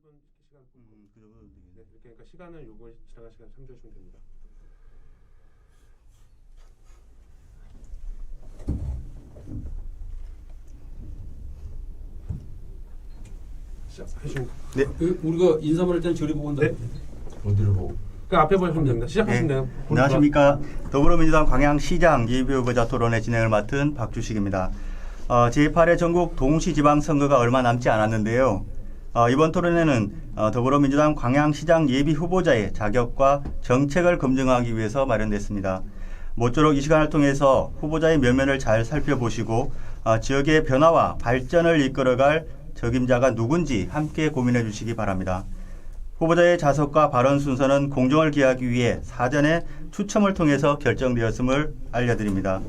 시간 그 정도 되겠네. 네, 이렇게 그러니까 시간을 요거 지나간 시간 참조하시면 됩니다. 시작하시면 네. 우리가 인사말 때는 저리 보고 온다. 네. 어디를 보고? 그 앞에 보시면 됩니다. 시작하시면 돼요. 안녕하십니까. 더불어민주당 광양시장 예비후보자 토론회 진행을 맡은 박주식입니다. 제8회 전국 동시지방선거가 얼마 남지 않았는데요. 이번 토론회는 더불어민주당 광양시장 예비후보자의 자격과 정책을 검증하기 위해서 마련됐습니다. 모쪼록 이 시간을 통해서 후보자의 면면을 잘 살펴보시고 지역의 변화와 발전을 이끌어갈 적임자가 누군지 함께 고민해 주시기 바랍니다. 후보자의 자석과 발언 순서는 공정을 기하기 위해 사전에 추첨을 통해서 결정되었음을 알려드립니다.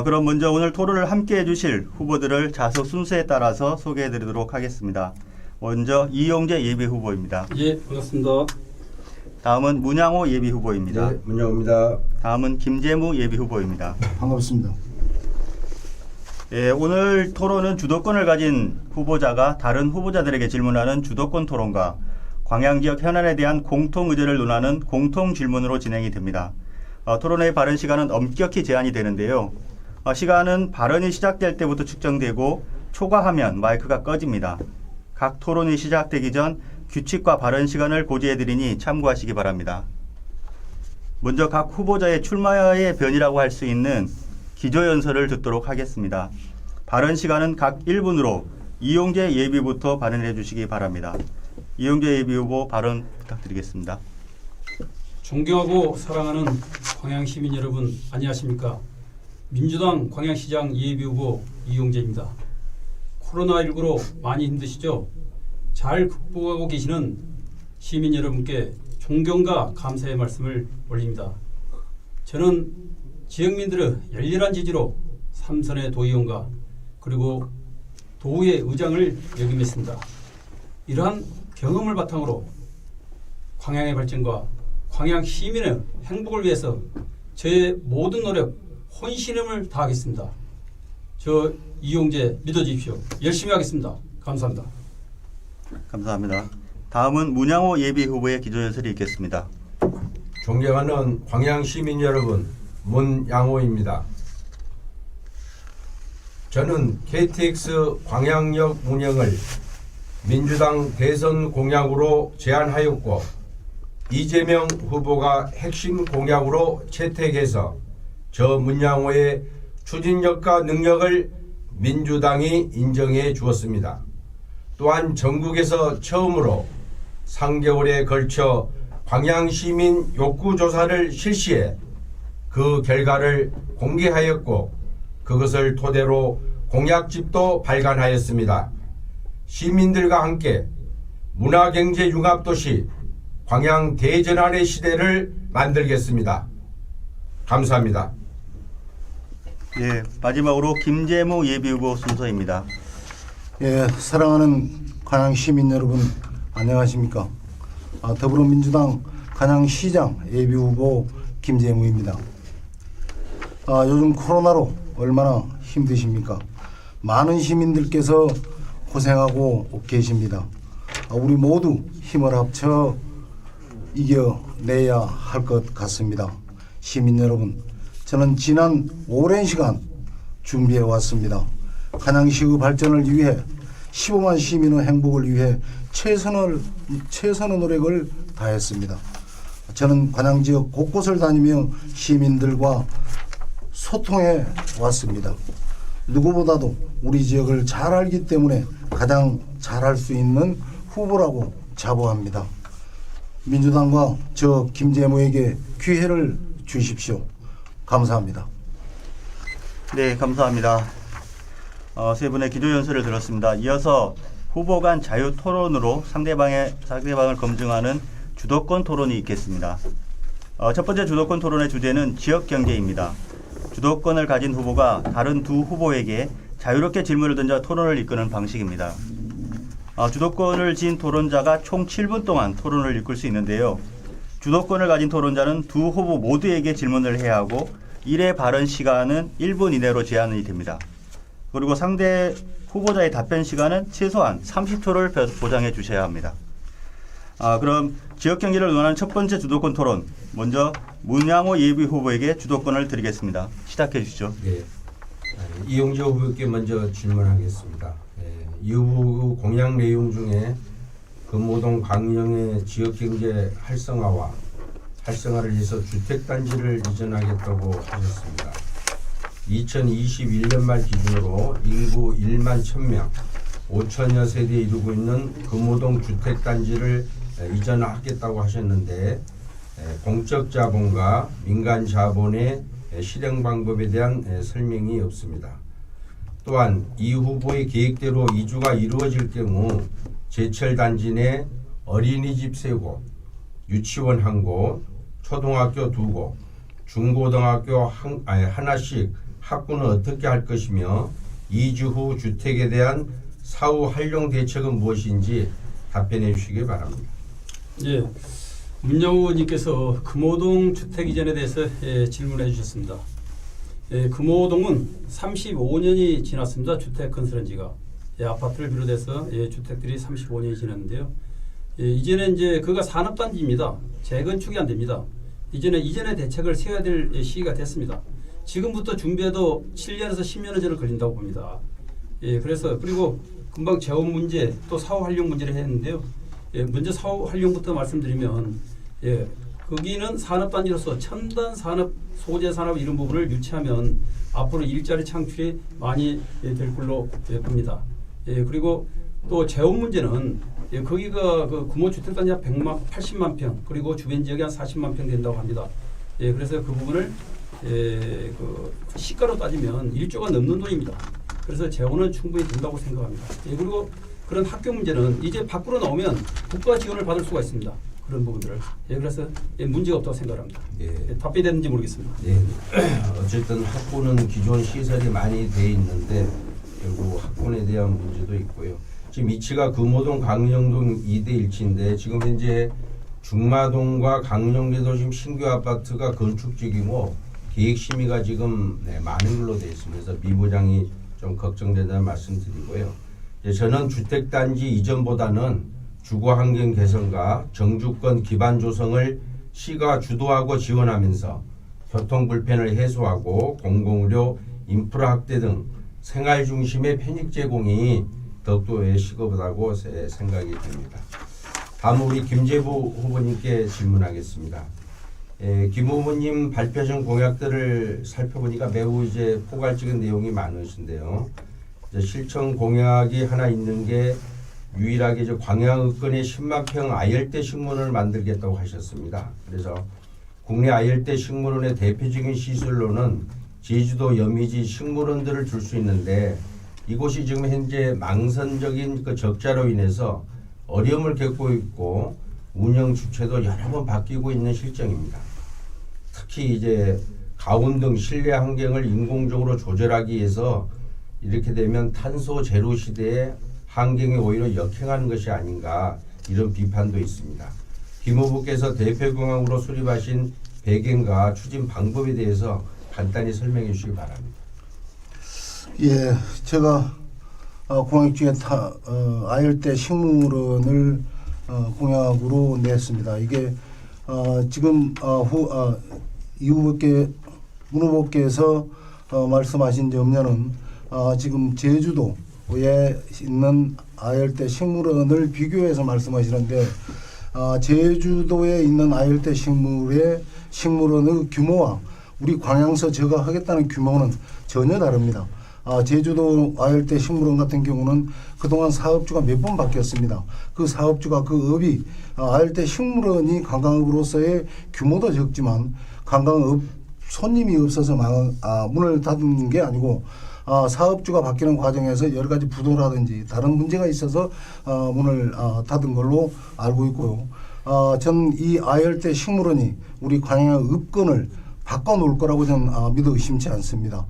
그럼 먼저 오늘 토론을 함께 해주실 후보들을 자석 순서에 따라서 소개해드리도록 하겠습니다. 먼저 이용재 예비후보입니다. 예, 반갑습니다. 다음은 문양호 예비후보입니다. 네, 문영입니다. 다음은 김재무 예비후보입니다. 반갑습니다. 예, 오늘 토론은 주도권을 가진 후보자가 다른 후보자들에게 질문하는 주도권 토론과 광양지역 현안에 대한 공통 의제를 논하는 공통 질문으로 진행이 됩니다. 토론회의 발언 시간은 엄격히 제한이 되는데요. 시간은 발언이 시작될 때부터 측정되고 초과하면 마이크가 꺼집니다. 각 토론이 시작되기 전 규칙과 발언 시간을 고지해드리니 참고하시기 바랍니다. 먼저 각 후보자의 출마의 변이라고 할 수 있는 기조연설을 듣도록 하겠습니다. 발언 시간은 각 1분으로 이용재 예비부터 발언해 주시기 바랍니다. 이용재 예비후보 발언 부탁드리겠습니다. 존경하고 사랑하는 광양시민 여러분, 안녕하십니까? 민주당 광양시장 예비후보 이용재입니다. 코로나19로 많이 힘드시죠? 잘 극복하고 계시는 시민 여러분께 존경과 감사의 말씀을 올립니다. 저는 지역민들의 열렬한 지지로 삼선의 도의원과 그리고 도의회 의장을 역임했습니다. 이러한 경험을 바탕으로 광양의 발전과 광양 시민의 행복을 위해서 저의 모든 노력, 혼신임을 다하겠습니다. 저 이용재 믿어주십시오. 열심히 하겠습니다. 감사합니다. 감사합니다. 다음은 문양호 예비후보의 기조연설이 있겠습니다. 존경하는 광양 시민 여러분, 문양호입니다. 저는 KTX 광양역 운영을 민주당 대선 공약으로 제안하였고 이재명 후보가 핵심 공약으로 채택해서 저 문양호의 추진력과 능력을 민주당이 인정해 주었습니다. 또한 전국에서 처음으로 3개월에 걸쳐 광양시민 욕구조사를 실시해 그 결과를 공개하였고 그것을 토대로 공약집도 발간하였습니다. 시민들과 함께 문화경제융합도시 광양 대전환의 시대를 만들겠습니다. 감사합니다. 예, 마지막으로 김재무 예비후보 순서입니다. 예, 사랑하는 광양 시민 여러분, 안녕하십니까? 더불어민주당 광양시장 예비후보 김재무입니다. 요즘 코로나로 얼마나 힘드십니까? 많은 시민들께서 고생하고 계십니다. 우리 모두 힘을 합쳐 이겨내야 할 것 같습니다. 시민 여러분, 저는 지난 오랜 시간 준비해 왔습니다. 광양시의 발전을 위해 15만 시민의 행복을 위해 최선의 노력을 다했습니다. 저는 광양지역 곳곳을 다니며 시민들과 소통해 왔습니다. 누구보다도 우리 지역을 잘 알기 때문에 가장 잘할 수 있는 후보라고 자부합니다. 민주당과 저 김재무에게 기회를 주십시오. 감사합니다. 네, 감사합니다. 세 분의 기조연설을 들었습니다. 이어서 후보 간 자유 토론으로 상대방을 검증하는 주도권 토론이 있겠습니다. 첫 번째 주도권 토론의 주제는 지역 경제입니다. 주도권을 가진 후보가 다른 두 후보에게 자유롭게 질문을 던져 토론을 이끄는 방식입니다. 주도권을 진 토론자가 총 7분 동안 토론을 이끌 수 있는데요. 주도권을 가진 토론자는 두 후보 모두에게 질문을 해야 하고 1회 발언 시간은 1분 이내로 제한이 됩니다. 그리고 상대 후보자의 답변 시간은 최소한 30초를 보장해 주셔야 합니다. 그럼 지역 경제를 논하는 첫 번째 주도권 토론, 먼저 문양호 예비 후보에게 주도권을 드리겠습니다. 시작해 주시죠. 네. 이용재 후보께 먼저 질문하겠습니다. 이 후보 공약 내용 중에 금호동 광영의 지역경제 활성화를 위해서 주택단지를 이전하겠다고 하셨습니다. 2021년 말 기준으로 인구 1만 1000명, 5천여 세대에 이르고 있는 금호동 주택단지를 이전하겠다고 하셨는데 공적 자본과 민간 자본의 실행 방법에 대한 설명이 없습니다. 또한 이 후보의 계획대로 이주가 이루어질 경우 제철 단지 내 어린이집 3곳, 유치원 1곳, 초등학교 2곳, 중고등학교 하나씩 확보는 어떻게 할 것이며 이주 후 주택에 대한 사후 활용 대책은 무엇인지 답변해 주시기 바랍니다. 예, 문영호 의원님께서 금호동 주택 이전에 대해서 질문해 주셨습니다. 금호동은 35년이 지났습니다. 주택 건설한 지가. 아파트를 비롯해서 주택들이 35년이 지났는데요. 이제는 이제 그가 산업단지입니다. 재건축이 안 됩니다. 이전에 대책을 세워야 될 시기가 됐습니다. 지금부터 준비해도 7년에서 10년은 저는 걸린다고 봅니다. 그리고 금방 재원 문제 또 사후 활용 문제를 했는데요. 먼저 사후 활용부터 말씀드리면 거기는 산업단지로서 첨단 산업, 소재 산업 이런 부분을 유치하면 앞으로 일자리 창출이 많이 될 걸로 봅니다. 그리고 또 재원 문제는 거기가 그 규모 주택단지 한 180만 평 그리고 주변 지역이 한 40만 평 된다고 합니다. 그래서 그 부분을 그 시가로 따지면 1조가 넘는 돈입니다. 그래서 재원은 충분히 된다고 생각합니다. 그리고 그런 학교 문제는 이제 밖으로 나오면 국가 지원을 받을 수가 있습니다. 그런 부분들을. 그래서 문제가 없다고 생각합니다. 답변이 되는지 모르겠습니다. 어쨌든 학군은 기존 시설이 많이 돼 있는데 결국 학군에 대한 문제도 있고요. 지금 위치가 금호동 강령동 2대 1치인데 지금 현재 중마동과 강령대도 지금 신규 아파트가 건축 중이고 계획 심의가 지금 많은 걸로 되어 있습니다. 그래서 미 부장이 좀 걱정된다는 말씀드리고요. 저는 주택단지 이전보다는 주거환경 개선과 정주권 기반 조성을 시가 주도하고 지원하면서 교통 불편을 해소하고 공공의료 인프라 확대 등 생활 중심의 편익 제공이 더욱더 시급하다고 생각이 됩니다. 다음 우리 김재부 후보님께 질문하겠습니다. 김 후보님 발표하신 공약들을 살펴보니까 매우 이제 포괄적인 내용이 많으신데요. 실천 공약이 하나 있는 게 유일하게 광양읍권에 10만 평 아열대 식물원을 만들겠다고 하셨습니다. 그래서 국내 아열대 식물원의 대표적인 시설로는 제주도 여미지 식물원들을 줄 수 있는데 이곳이 지금 현재 망선적인 그 적자로 인해서 어려움을 겪고 있고 운영 주체도 여러 번 바뀌고 있는 실정입니다. 특히 이제 가온 등 실내 환경을 인공적으로 조절하기 위해서 이렇게 되면 탄소 제로 시대에 환경이 오히려 역행하는 것이 아닌가 이런 비판도 있습니다. 김 후보께서 대표 공약으로 수립하신 배경과 추진 방법에 대해서 간단히 설명해 주시기 바랍니다. 제가 공약 중에 아열대 식물원을 공약으로 냈습니다. 이게 지금 이 후보께 문 후보께서 말씀하신 점료는 지금 제주도에 있는 아열대 식물원을 비교해서 말씀하시는데 제주도에 있는 아열대 식물원의 규모와 우리 광양서 제가 하겠다는 규모는 전혀 다릅니다. 제주도 아열대 식물원 같은 경우는 그동안 사업주가 몇 번 바뀌었습니다. 그 사업주가 그 업이 아열대 식물원이 관광업으로서의 규모도 적지만 관광업 손님이 없어서 문을 닫은 게 아니고 사업주가 바뀌는 과정에서 여러 가지 부도라든지 다른 문제가 있어서 문을 닫은 걸로 알고 있고요. 전 이 아열대 식물원이 우리 광양의 읍권을 바꿔놓을 거라고 저는 믿어 의심치 않습니다.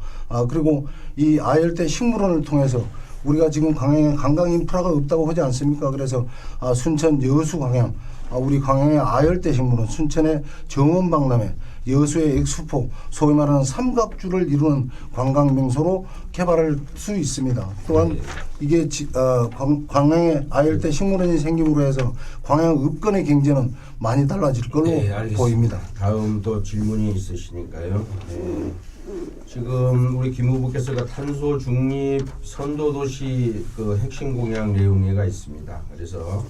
그리고 이 아열대 식물원을 통해서 우리가 지금 광양에 관광 인프라가 없다고 하지 않습니까? 그래서 순천 여수 광양, 우리 광양의 아열대 식물원, 순천의 정원박람회, 여수의 엑스포, 소위 말하는 삼각주를 이루는 관광 명소로 개발할 수 있습니다. 또한 이게 광양의 아열대 식물원이 생김으로 해서 광양 읍권의 경제는 많이 달라질 걸로 보입니다. 다음 또 질문이 있으시니까요. 네. 지금 우리 김 후보께서가 탄소 중립 선도 도시 그 핵심 공약 내용회가 있습니다. 그래서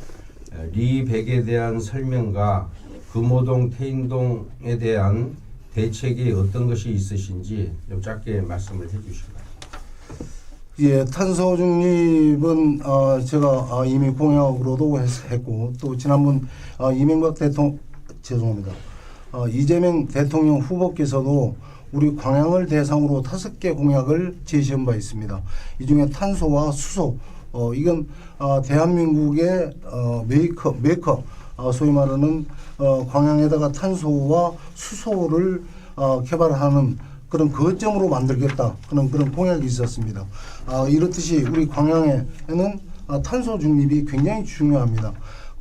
리100에 대한 설명과 금호동, 태인동에 대한 대책이 어떤 것이 있으신지 좀 짧게 말씀을 해주시고요. 예, 탄소 중립은 제가 이미 공약으로도 했고 또 지난번 이명박 대통령 죄송합니다. 이재명 대통령 후보께서도 우리 광양을 대상으로 5개 공약을 제시한 바 있습니다. 이 중에 탄소와 수소, 이건 대한민국의 메이커, 소위 말하는 광양에다가 탄소와 수소를 개발하는 그런 거점으로 만들겠다 그런 공약이 있었습니다. 이렇듯이 우리 광양에는 탄소 중립이 굉장히 중요합니다.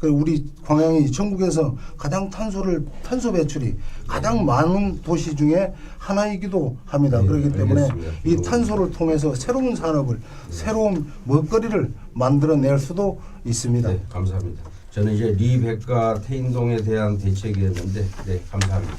우리 광양이 전국에서 가장 탄소 배출이 가장 많은 도시 중에 하나이기도 합니다. 네, 그렇기 때문에 알겠습니다. 이 탄소를 통해서 새로운 산업을, 새로운 먹거리를 만들어낼 수도 있습니다. 네, 감사합니다. 저는 이제 리100과 태인동에 대한 대책이었는데, 네, 감사합니다.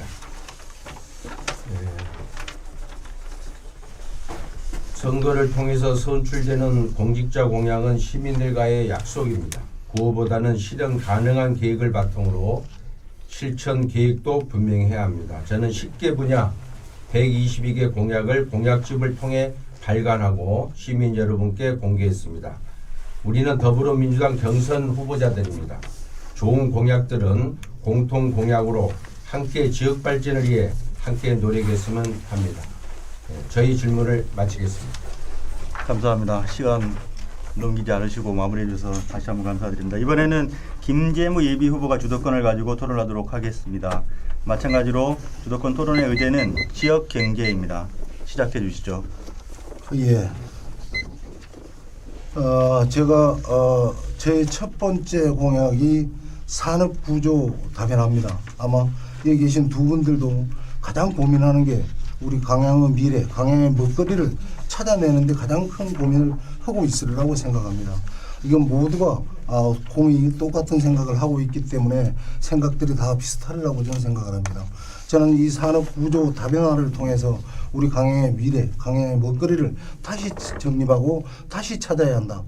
선거를 통해서 선출되는 공직자 공약은 시민들과의 약속입니다. 구호보다는 실현 가능한 계획을 바탕으로 실천 계획도 분명해야 합니다. 저는 10개 분야 122개 공약을 공약집을 통해 발간하고 시민 여러분께 공개했습니다. 우리는 더불어민주당 경선 후보자들입니다. 좋은 공약들은 공통 공약으로 함께 지역 발전을 위해 함께 노력했으면 합니다. 저희 질문을 마치겠습니다. 감사합니다. 시간 넘기지 않으시고 마무리해 주셔서 다시 한번 감사드립니다. 이번에는 김재무 예비 후보가 주도권을 가지고 토론하도록 하겠습니다. 마찬가지로 주도권 토론의 의제는 지역 경제입니다. 시작해 주시죠. 예. 제가 제 첫 번째 공약이 산업 구조 다변화입니다. 아마 여기 계신 두 분들도 가장 고민하는 게 우리 광양의 미래, 광양의 먹거리를 찾아내는데 가장 큰 고민을 하고 있으리라고 생각합니다. 이건 모두가 공이 똑같은 생각을 하고 있기 때문에 생각들이 다 비슷하리라고 저는 생각을 합니다. 저는 이 산업 구조 다변화를 통해서 우리 광양의 미래, 광양의 먹거리를 다시 정립하고 다시 찾아야 한다.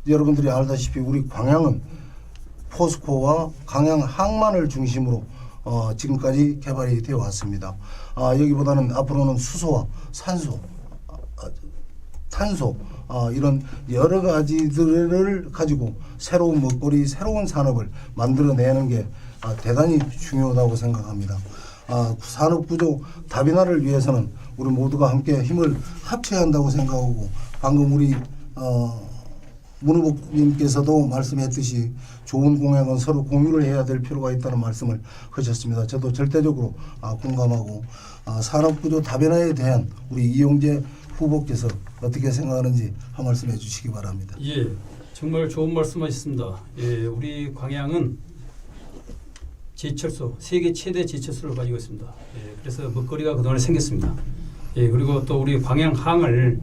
여러분들이 알다시피 우리 광양은 포스코와 광양 항만을 중심으로 지금까지 개발이 되어 왔습니다. 여기보다는 앞으로는 수소와 산소, 탄소 이런 여러 가지들을 가지고 새로운 먹거리, 새로운 산업을 만들어내는 게 대단히 중요하다고 생각합니다. 산업구조 다변화를 위해서는 우리 모두가 함께 힘을 합쳐야 한다고 생각하고 방금 우리 문 후보님께서도 말씀했듯이 좋은 공약은 서로 공유를 해야 될 필요가 있다는 말씀을 하셨습니다. 저도 절대적으로 공감하고 산업구조 다변화에 대한 우리 이용재 후보께서 어떻게 생각하는지 한 말씀해 주시기 바랍니다. 예, 정말 좋은 말씀하셨습니다. 예, 우리 광양은 제철소, 세계 최대 제철소를 가지고 있습니다. 예, 그래서 먹거리가 그동안에 생겼습니다. 예, 그리고 또 우리 광양항을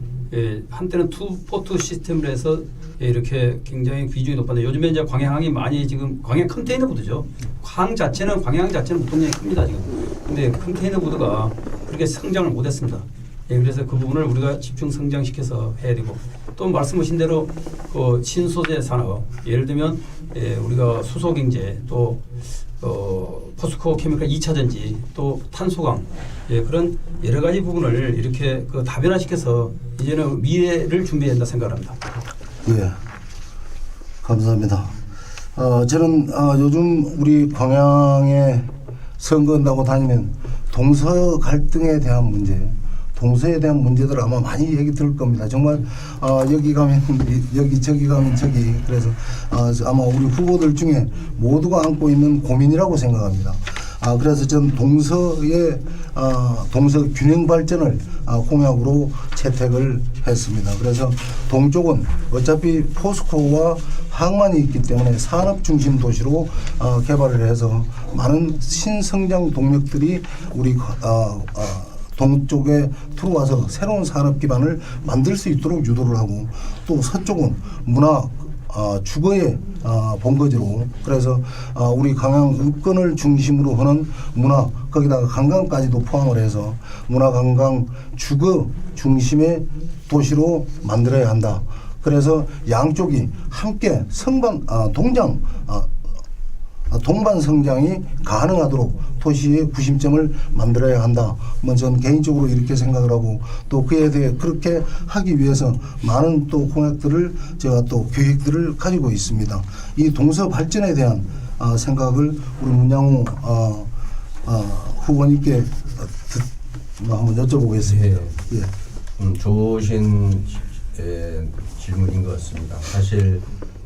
한때는 투포트 시스템으로 해서 이렇게 굉장히 비중이 높았는데 요즘에 이제 광양항이 많이 지금 광양 컨테이너 부두죠. 광양 자체는 굉장히 큽니다 지금. 근데 컨테이너 부두가 그렇게 성장을 못했습니다. 예, 그래서 그 부분을 우리가 집중 성장시켜서 해야 되고 또 말씀하신 대로 그 신소재 산업 예를 들면 우리가 수소 경제 또 포스코 케미칼 2차전지 또 탄소강 그런 여러 가지 부분을 이렇게 다변화시켜서 이제는 미래를 준비해야 된다 생각합니다. 예, 감사합니다. 저는 요즘 우리 광양에 선거한다고 다니면 동서 갈등에 대한 문제, 동서에 대한 문제들 아마 많이 얘기 들을 겁니다. 정말 여기 가면 여기 저기 가면 저기 그래서 아마 우리 후보들 중에 모두가 안고 있는 고민이라고 생각합니다. 그래서 전 동서의 동서 균형 발전을 공약으로 채택을 했습니다. 그래서 동쪽은 어차피 포스코와 항만이 있기 때문에 산업 중심 도시로 개발을 해서 많은 신성장 동력들이 우리 동쪽에 들어와서 새로운 산업 기반을 만들 수 있도록 유도를 하고, 또 서쪽은 문화 주거의 본거지로, 그래서 우리 강양 읍권을 중심으로 하는 문화, 거기다가 관광까지도 포함을 해서 문화 관광 주거 중심의 도시로 만들어야 한다. 그래서 양쪽이 함께 동반 성장이 가능하도록 도시의 구심점을 만들어야 한다. 저는 개인적으로 이렇게 생각을 하고, 또 그에 대해 그렇게 하기 위해서 많은 또 공약들을 제가 또 계획들을 가지고 있습니다. 이 동서 발전에 대한 생각을 우리 문양호 후보님께 한번 여쭤보겠습니다. 예. 좋으신 질문인 것 같습니다. 사실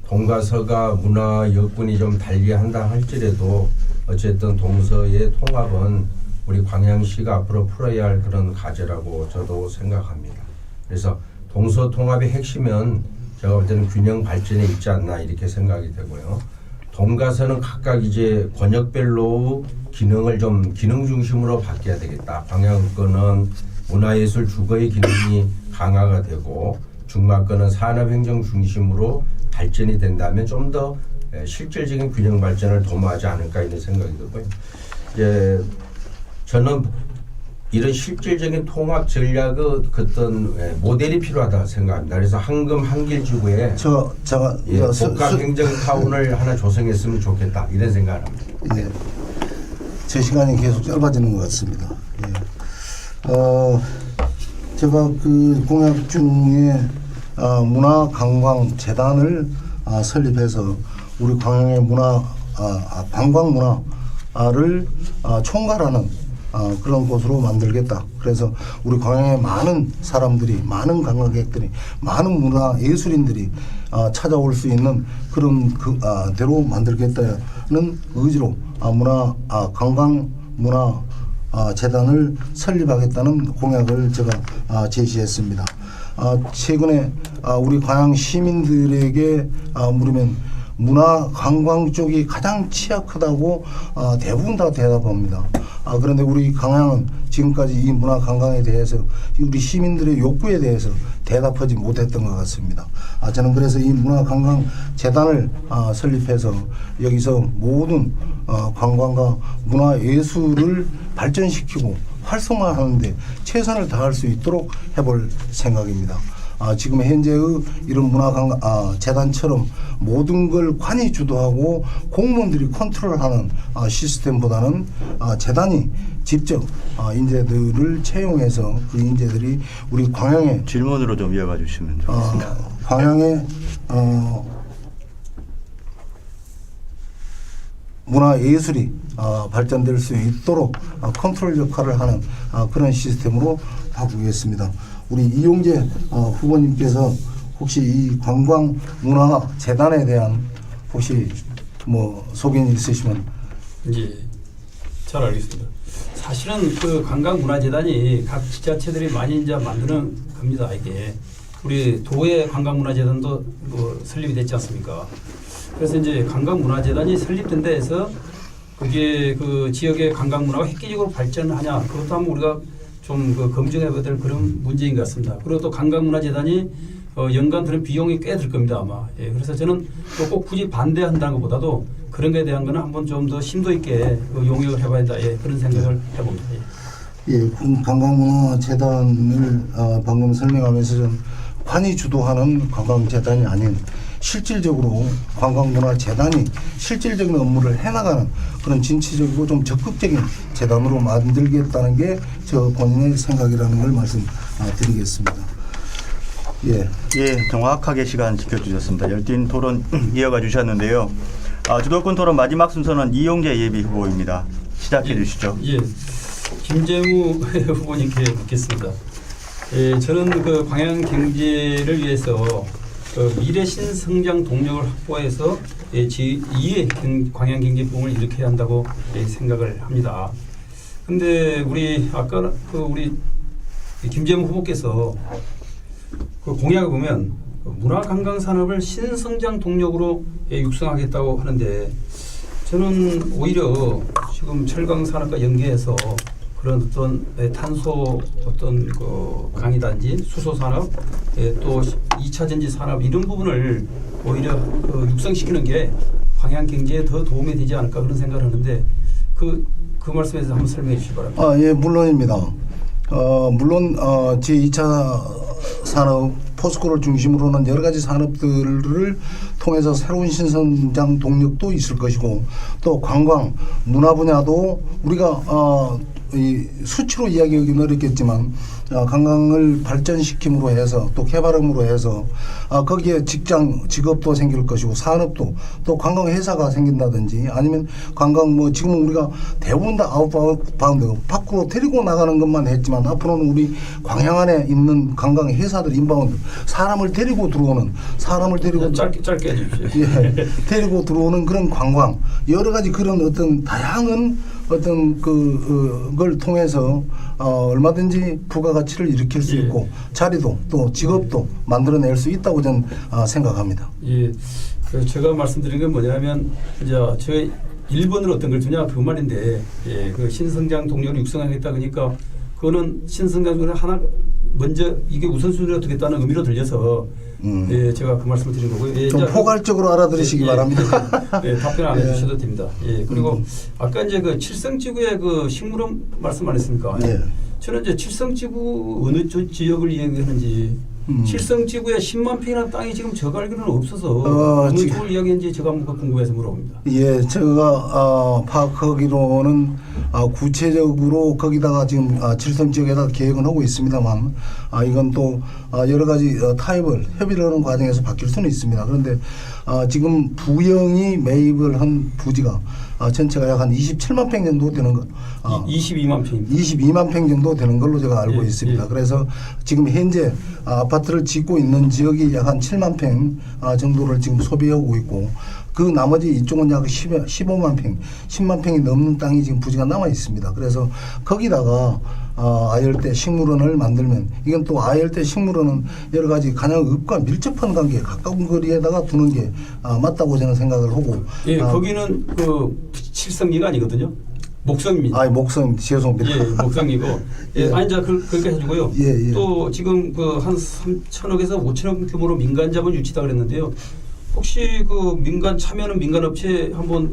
동가서가 문화 여건이 좀 달리한다 할지라도 어쨌든 동서의 통합은 우리 광양시가 앞으로 풀어야 할 그런 과제라고 저도 생각합니다. 그래서 동서 통합의 핵심은 제가 볼 때는 균형 발전에 있지 않나 이렇게 생각이 되고요. 동가서는 각각 이제 권역별로 기능을 좀 기능 중심으로 바뀌어야 되겠다. 광양권은 문화예술 주거의 기능이 강화가 되고, 중마권은 산업행정 중심으로 발전이 된다면 좀 더 실질적인 균형 발전을 도모하지 않을까 이런 생각이 들고요. 이제 저는 이런 실질적인 통합 전략의 어떤 모델이 필요하다 생각합니다. 그래서 황금 한길지구에 복합 행정 타운을 하나 조성했으면 좋겠다 이런 생각을 합니다. 예. 제 시간이 계속 짧아지는 것 같습니다. 예. 제가 그 공약 중에 문화관광재단을 설립해서 우리 광양의 관광 문화를 총괄하는 그런 곳으로 만들겠다. 그래서 우리 광양에 많은 사람들이, 많은 관광객들이, 많은 문화 예술인들이 찾아올 수 있는 그런 대로 만들겠다는 의지로 관광 문화 재단을 설립하겠다는 공약을 제가 제시했습니다. 최근에 우리 광양 시민들에게 물으면 문화 관광 쪽이 가장 취약하다고 대부분 다 대답합니다. 그런데 우리 광양은 지금까지 이 문화 관광에 대해서 우리 시민들의 욕구에 대해서 대답하지 못했던 것 같습니다. 저는 그래서 이 문화 관광 재단을 설립해서 여기서 모든 관광과 문화 예술을 발전시키고 활성화하는데 최선을 다할 수 있도록 해볼 생각입니다. 지금 현재의 이런 문화관광 재단처럼 모든 걸 관이 주도하고 공무원들이 컨트롤하는 시스템보다는 재단이 직접 인재들을 채용해서 그 인재들이 우리 광양에 질문으로 좀 이어가 주시면 좋겠습니다. 광양에 문화 예술이 발전될 수 있도록 컨트롤 역할을 하는 그런 시스템으로 바꾸겠습니다. 우리 이용재 후보님께서 혹시 이 관광 문화 재단에 대한 혹시 뭐 소견이 있으시면? 예, 잘 알겠습니다. 사실은 그 관광문화재단이 각 지자체들이 많이 이제 만드는 겁니다. 이게 우리 도의 관광문화재단도 뭐 설립이 됐지 않습니까? 그래서 이제 관광문화재단이 설립된 데에서 그게 그 지역의 관광문화가 획기적으로 발전하냐, 그것도 한번 우리가 좀 그 검증해봐야 될 그런 문제인 것 같습니다. 그리고 또 관광문화재단이 연간 드는 비용이 꽤 들 겁니다, 아마. 예, 그래서 저는 꼭 굳이 반대한다는 것보다도 그런 거에 대한 거는 한번 좀 더 심도 있게 용역을 해봐야 한다. 예, 그런 생각을 해봅니다. 예, 관광문화재단을 방금 설명하면서 좀 관이 주도하는 관광재단이 아닌 실질적으로 관광문화재단이 실질적인 업무를 해나가는 그런 진취적이고 좀 적극적인 재단으로 만들겠다는 게 저 본인의 생각이라는 걸 말씀드리겠습니다. 예, 정확하게 시간 지켜주셨습니다. 열띤 토론 이어가 주셨는데요. 주도권 토론 마지막 순서는 이용재 예비 후보입니다. 시작해 주시죠. 예, 김재무 후보님께 묻겠습니다. 예, 저는 그 광양 경제를 위해서 미래 신성장 동력을 확보해서 제2의 광양경제부흥을 일으켜야 한다고 생각을 합니다. 근데 우리 아까 우리 김재무 후보께서 그 공약을 보면 문화관광산업을 신성장 동력으로 육성하겠다고 하는데 저는 오히려 지금 철강산업과 연계해서 그런 어떤 탄소 어떤 그 강의단지 수소산업 또 2차 전지 산업 이런 부분을 오히려 육성시키는 게 광양 경제에 더 도움이 되지 않을까 그런 생각을 하는데 그 말씀에서 한번 설명해 주시기 바랍니다. 예, 물론입니다. 물론 제2차 산업 포스코를 중심으로는 여러 가지 산업들을 통해서 새로운 신성장 동력도 있을 것이고 또 관광, 문화 분야도 우리가 이 수치로 이야기하기는 어렵겠지만 관광을 발전시킴으로 해서 또 개발함으로 해서 거기에 직업도 생길 것이고 산업도 또 관광 회사가 생긴다든지 아니면 관광 뭐 지금 우리가 대부분 다 아웃바운드 밖으로 데리고 나가는 것만 했지만 앞으로는 우리 광양 안에 있는 관광 회사들 인바운드 사람을 데리고 들어오는 짧게 해주십시오. 예, 데리고 들어오는 그런 관광 여러 가지 그런 어떤 다양한 어떤 그걸 통해서 얼마든지 부가가치를 일으킬 수 있고 자리도 또 직업도 만들어낼 수 있다고 저는 생각합니다. 예, 제가 말씀드린 건 뭐냐면 이제 저희 1번으로 어떤 걸 주냐 그 말인데 그 신성장 동력을 육성하겠다 그러니까 그거는 신성장 동력 하나 먼저 이게 우선순위로 두겠다는 의미로 들려서 제가 그 말씀을 드린 거고요. 좀 포괄적으로 알아들으시기 바랍니다. 답변 안 해주셔도 됩니다. 그리고 아까 이제 그 칠성지구의 그 식물원 말씀 안 했습니까? 저는 이제 칠성지구 어느 지역을 이야기하는지 칠성지구에 10만 평이라는 땅이 지금 제가 알기로는 없어서 어느 쪽을 이야기하는지 제가 한번 궁금해서 물어봅니다. 예, 제가 파악하기로는 구체적으로 거기다가 지금 칠성 지역에다 계획은 하고 있습니다만 이건 또 여러 가지 타협을 협의를 하는 과정에서 바뀔 수는 있습니다. 그런데 지금 부영이 매입을 한 부지가 전체가 약 한 27만 평 정도 되는 것. 22만 평입니다. 22만 평 정도 되는 걸로 제가 알고 있습니다. 그래서 지금 현재 아파트를 짓고 있는 지역이 약 한 7만 평 정도를 지금 소비하고 있고 그 나머지 이쪽은 약 15만 평, 10만 평이 넘는 땅이 지금 부지가 남아 있습니다. 그래서 거기다가 아열대 식물원을 만들면 이건 또 아열대 식물원은 여러 가지 간양읍과 밀접한 관계에 가까운 거리에다가 두는 게 맞다고 저는 생각을 하고 거기는 그 칠성리가 아니거든요. 목성입니다. 목성 죄송합니다. 목성이고 아니 자 그렇게 해주고요. 또 지금 그 한 3천억에서 5천억 규모로 민간 자본 유치다 그랬는데요. 혹시 그 민간 참여하는 민간 업체 한번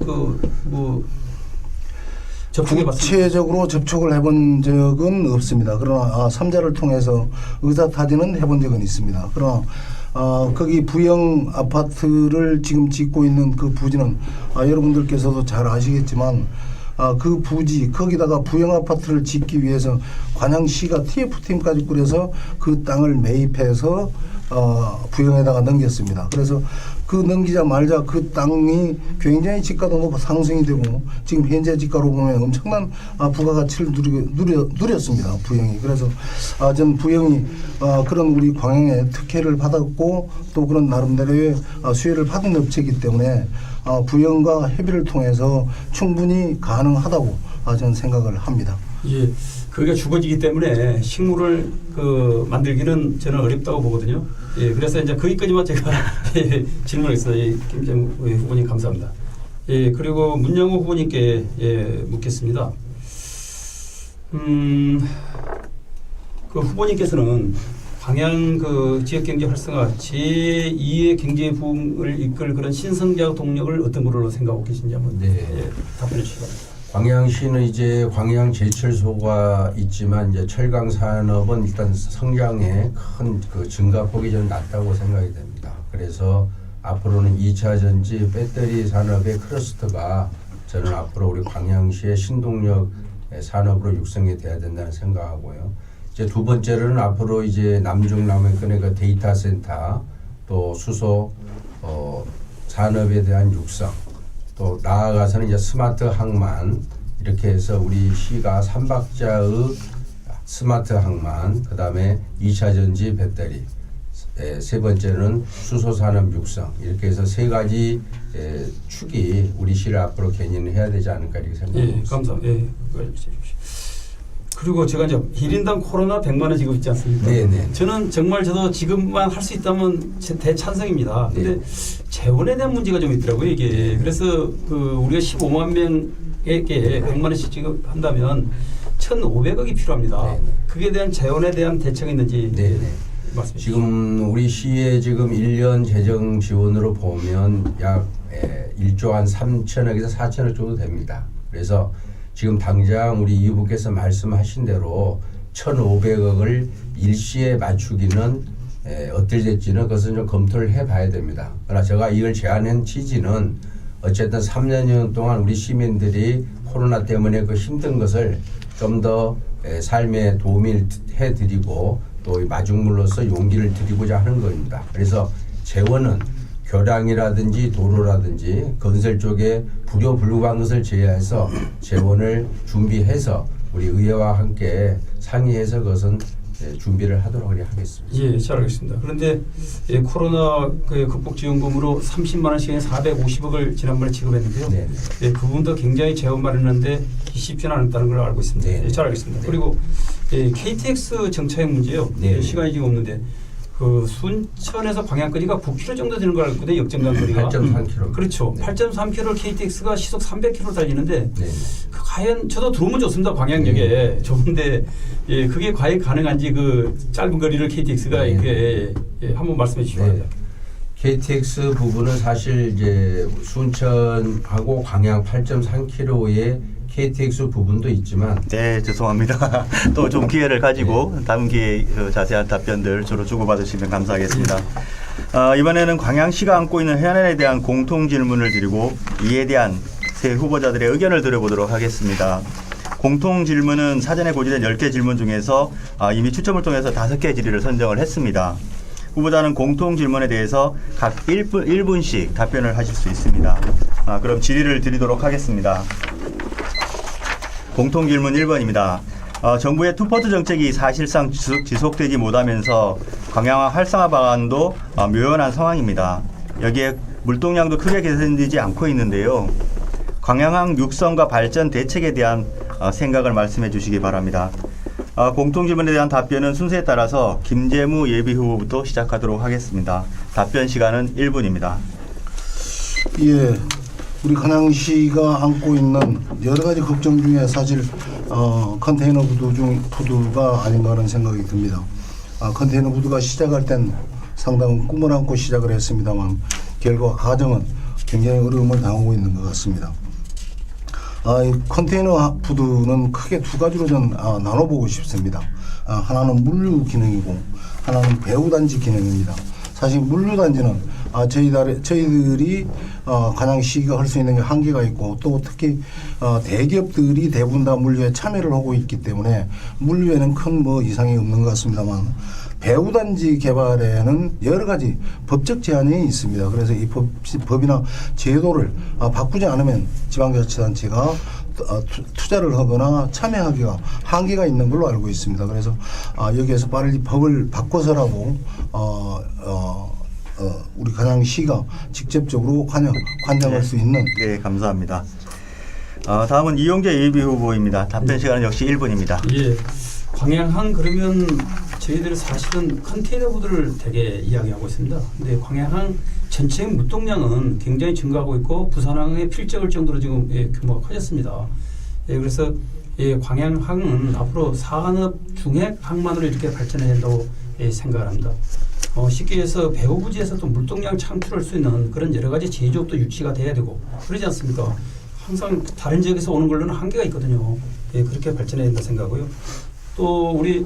접촉해봤습니까? 구체적으로 접촉을 해본 적은 없습니다. 그러나 3자를 통해서 의사타진은 해본 적은 있습니다. 그러나 거기 부영 아파트를 지금 짓고 있는 그 부지는 여러분들께서도 잘 아시겠지만 그 부지 거기다가 부영 아파트를 짓기 위해서 관양시가 TF팀까지 꾸려서 그 땅을 매입해서 부영에다가 넘겼습니다. 그래서 그 넘기자 말자 그 땅이 굉장히 지가도 상승이 되고 지금 현재 지가로 보면 엄청난 부가가치를 누렸습니다. 부영이. 그래서 전 부영이 그런 우리 광양의 특혜를 받았고 또 그런 나름대로의 수혜를 받은 업체이기 때문에 부영과 협의를 통해서 충분히 가능하다고 저는 생각을 합니다. 예, 그게 주거지기 때문에 식물을 만들기는 저는 어렵다고 보거든요. 예, 그래서 이제 거기까지만 제가 질문했어요. 김재무 후보님 감사합니다. 예, 그리고 문영호 후보님께 묻겠습니다. 그 후보님께서는 광양 그 지역경제 활성화 제2의 경제 부흥을 이끌 그런 신성장 동력을 어떤 걸로 생각하고 계신지 한번 답변해 주시기 바랍니다. 광양시는 이제 광양 제철소가 있지만 이제 철강 산업은 일단 성장에 큰 그 증가폭이 좀 낮다고 생각이 됩니다. 그래서 앞으로는 2차 전지 배터리 산업의 클러스터가 저는 앞으로 우리 광양시의 신동력 산업으로 육성이 돼야 된다는 생각하고요. 이제 두 번째로는 앞으로 이제 남중남해권의 그 데이터 센터 또 수소 산업에 대한 육성 또 나아가서는 이제 스마트 항만 이렇게 해서 우리 시가 3박자의 스마트 항만 그다음에 2차 전지 배터리 세 번째는 수소산업 육성 이렇게 해서 세 가지 축이 우리 시를 앞으로 견인을 해야 되지 않을까 이렇게 생각합니다. 예, 감사합니다. 예, 그리고 제가 이제 1인당 코로나 100만 원 지급 있지 않습니까? 네네. 저는 정말 저도 지금만 할 수 있다면 대찬성입니다. 근데 네. 재원에 대한 문제가 좀 있더라고요, 이게. 그래서 그 우리가 15만 명에게 100만 원씩 지급한다면 1,500억이 필요합니다. 네네. 그에 대한 재원에 대한 대책이 있는지 네네. 말씀해 주시죠. 지금 우리 시의 지금 1년 재정 지원으로 보면 약 1조 한 3천억에서 4천억 정도 됩니다. 그래서 지금 당장 우리 이후께서 말씀하신 대로 1,500억을 일시에 맞추기는 어떻게 될지는 그것은 좀 검토를 해봐야 됩니다. 그러나 제가 이걸 제안한 취지는 어쨌든 3년 동안 우리 시민들이 코로나 때문에 그 힘든 것을 좀 더 삶에 도움을 해드리고 또 마중물로서 용기를 드리고자 하는 겁니다. 그래서 재원은 교량이라든지 도로라든지 건설 쪽에 불효불급한 것을 제외해서 재원을 준비해서 우리 의회와 함께 상의해서 그것은 준비를 하도록 하겠습니다. 예, 잘 알겠습니다. 그런데 코로나 극복지원금으로 30만 원씩에 450억을 지난번에 지급했는데요. 네. 그 부분도 굉장히 재원 마련하는데 쉽지는 않았다는 걸 알고 있습니다. 네. 예, 잘 알겠습니다. 네. 그리고 KTX 정차역 문제요. 네. 시간이 지금 없는데 그 순천에서 광양까지가 9km 정도 되는 걸 알고 있거든요. 역정강 거리가. 8.3km. 그렇죠. 네. 8.3km KTX가 시속 300km 달리는데 네. 그 과연 저도 들어오면 좋습니다. 광양역에 좋은데 예, 그게 과연 가능한지 그 짧은 거리를 KTX가 네. 이렇게 한번 말씀해 주시기 바랍니다. KTX 부분은 사실 이제 순천하고 광양 8.3km의 KTX 부분도 있지만 네, 죄송합니다. 또 좀 기회를 가지고 다음 기회에 그 자세한 답변들 주로 주고받으시면 감사하겠습니다. 이번에는 광양시가 안고 있는 해안에 대한 공통 질문을 드리고 이에 대한 새 후보자들의 의견을 들어보도록 하겠습니다. 공통 질문은 사전에 고지된 10개 질문 중에서 이미 추첨을 통해서 5개 질의를 선정을 했습니다. 후보자는 공통 질문에 대해서 각 1분씩 답변을 하실 수 있습니다. 그럼 질의를 드리도록 하겠습니다. 공통 질문 1번입니다. 정부의 투포트 정책이 사실상 지속되지 못하면서 광양화 활성화 방안도 묘연한 상황입니다. 여기에 물동량도 크게 개선되지 않고 있는데요. 광양항 육성과 발전 대책에 대한 생각을 말씀해 주시기 바랍니다. 공통 질문에 대한 답변은 순서에 따라서 김재무 예비후보부터 시작하도록 하겠습니다. 답변 시간은 1분입니다. 예, 우리 광양시가 안고 있는 여러 가지 걱정 중에 사실 컨테이너 푸드가 아닌가 하는 생각이 듭니다. 컨테이너 푸드가 시작할 땐 상당한 꿈을 안고 시작을 했습니다만 결과 과정은 굉장히 어려움을 당하고 있는 것 같습니다. 이 컨테이너 푸드는 크게 두 가지로 전 나눠보고 싶습니다. 하나는 물류 기능이고 하나는 배후단지 기능입니다. 사실 물류단지는 저희들이 광양시가 할 수 있는 게 한계가 있고 또 특히 대기업들이 대부분 다 물류에 참여를 하고 있기 때문에 물류에는 큰 이상이 없는 것 같습니다만 배후단지 개발에는 여러 가지 법적 제한이 있습니다. 그래서 이 법이나 제도를 바꾸지 않으면 지방자치단체가 투자를 하거나 참여하기가 한계가 있는 걸로 알고 있습니다. 그래서 여기에서 빨리 법을 바꿔서라도 우리 광양시가 직접적으로 관여할 수 있는. 네, 감사합니다. 다음은 이용재 예비후보입니다. 답변 시간은 역시 1분입니다. 예, 광양항 그러면 저희들이 사실은 컨테이너 부들을 되게 이야기하고 있습니다. 근데 광양항 전체 물동량은 굉장히 증가하고 있고 부산항에 필적을 정도로 지금 규모가 커졌습니다. 그래서 광양항은 앞으로 산업 중핵 항만으로 이렇게 발전해야 된다고 생각을 합니다. 쉽게 해서 배후부지에서 또 물동량 창출할 수 있는 그런 여러 가지 제조업도 유치가 돼야 되고 그러지 않습니까? 항상 다른 지역에서 오는 걸로는 한계가 있거든요. 그렇게 발전해야 된다 생각하고요. 또 우리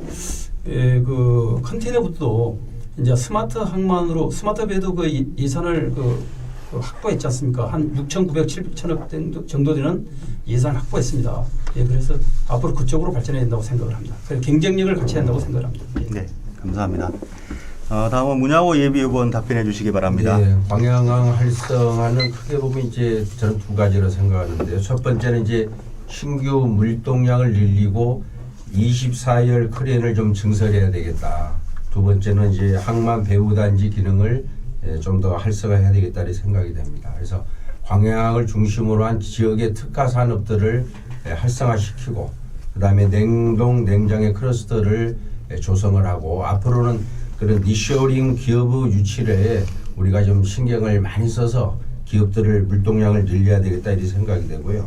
그 컨테이너부도 이제 스마트 항만으로 스마트 배도 그 예산을 확보했지 않습니까? 한 6,900, 7천억 정도 되는 예산을 확보했습니다. 그래서 앞으로 그쪽으로 발전해야 된다고 생각을 합니다. 경쟁력을 갖춰야 한다고 생각을 합니다. 네, 감사합니다. 다음은 문야호 예비후보는 답변해 주시기 바랍니다. 네, 광양항 활성화는 크게 보면 이제 저는 두 가지로 생각하는데요. 첫 번째는 이제 신규 물동량을 늘리고 24열 크레인을 좀 증설해야 되겠다. 두 번째는 이제 항만 배후단지 기능을 좀 더 활성화해야 되겠다는 생각이 됩니다. 그래서 광양을 중심으로 한 지역의 특화 산업들을 활성화시키고 그다음에 냉동 냉장의 클러스터를 조성을 하고 앞으로는 그런 니셔링 기업의 유치에 우리가 좀 신경을 많이 써서 기업들을 물동량을 늘려야 되겠다 이런 생각이 되고요.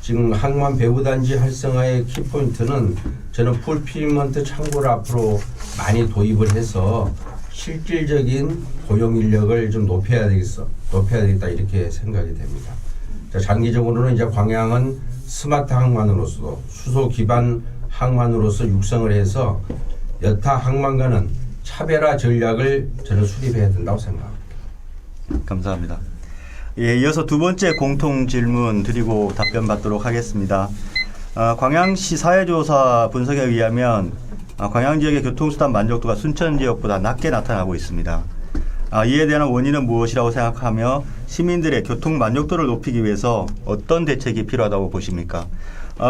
지금 항만 배후단지 활성화의 키포인트는 저는 풀필먼트 창고를 앞으로 많이 도입을 해서 실질적인 고용 인력을 좀 높여야 되겠다 이렇게 생각이 됩니다. 자, 장기적으로는 이제 광양은 스마트 항만으로서 수소 기반 항만으로서 육성을 해서 여타 항만과는 차별화 전략을 저는 수립해야 된다고 생각합니다. 감사합니다. 예, 이어서 두 번째 공통 질문 드리고 답변 받도록 하겠습니다. 광양시 사회조사 분석에 의하면 광양 지역의 교통수단 만족도가 순천 지역보다 낮게 나타나고 있습니다. 이에 대한 원인은 무엇이라고 생각하며 시민들의 교통 만족도를 높이기 위해서 어떤 대책이 필요하다고 보십니까?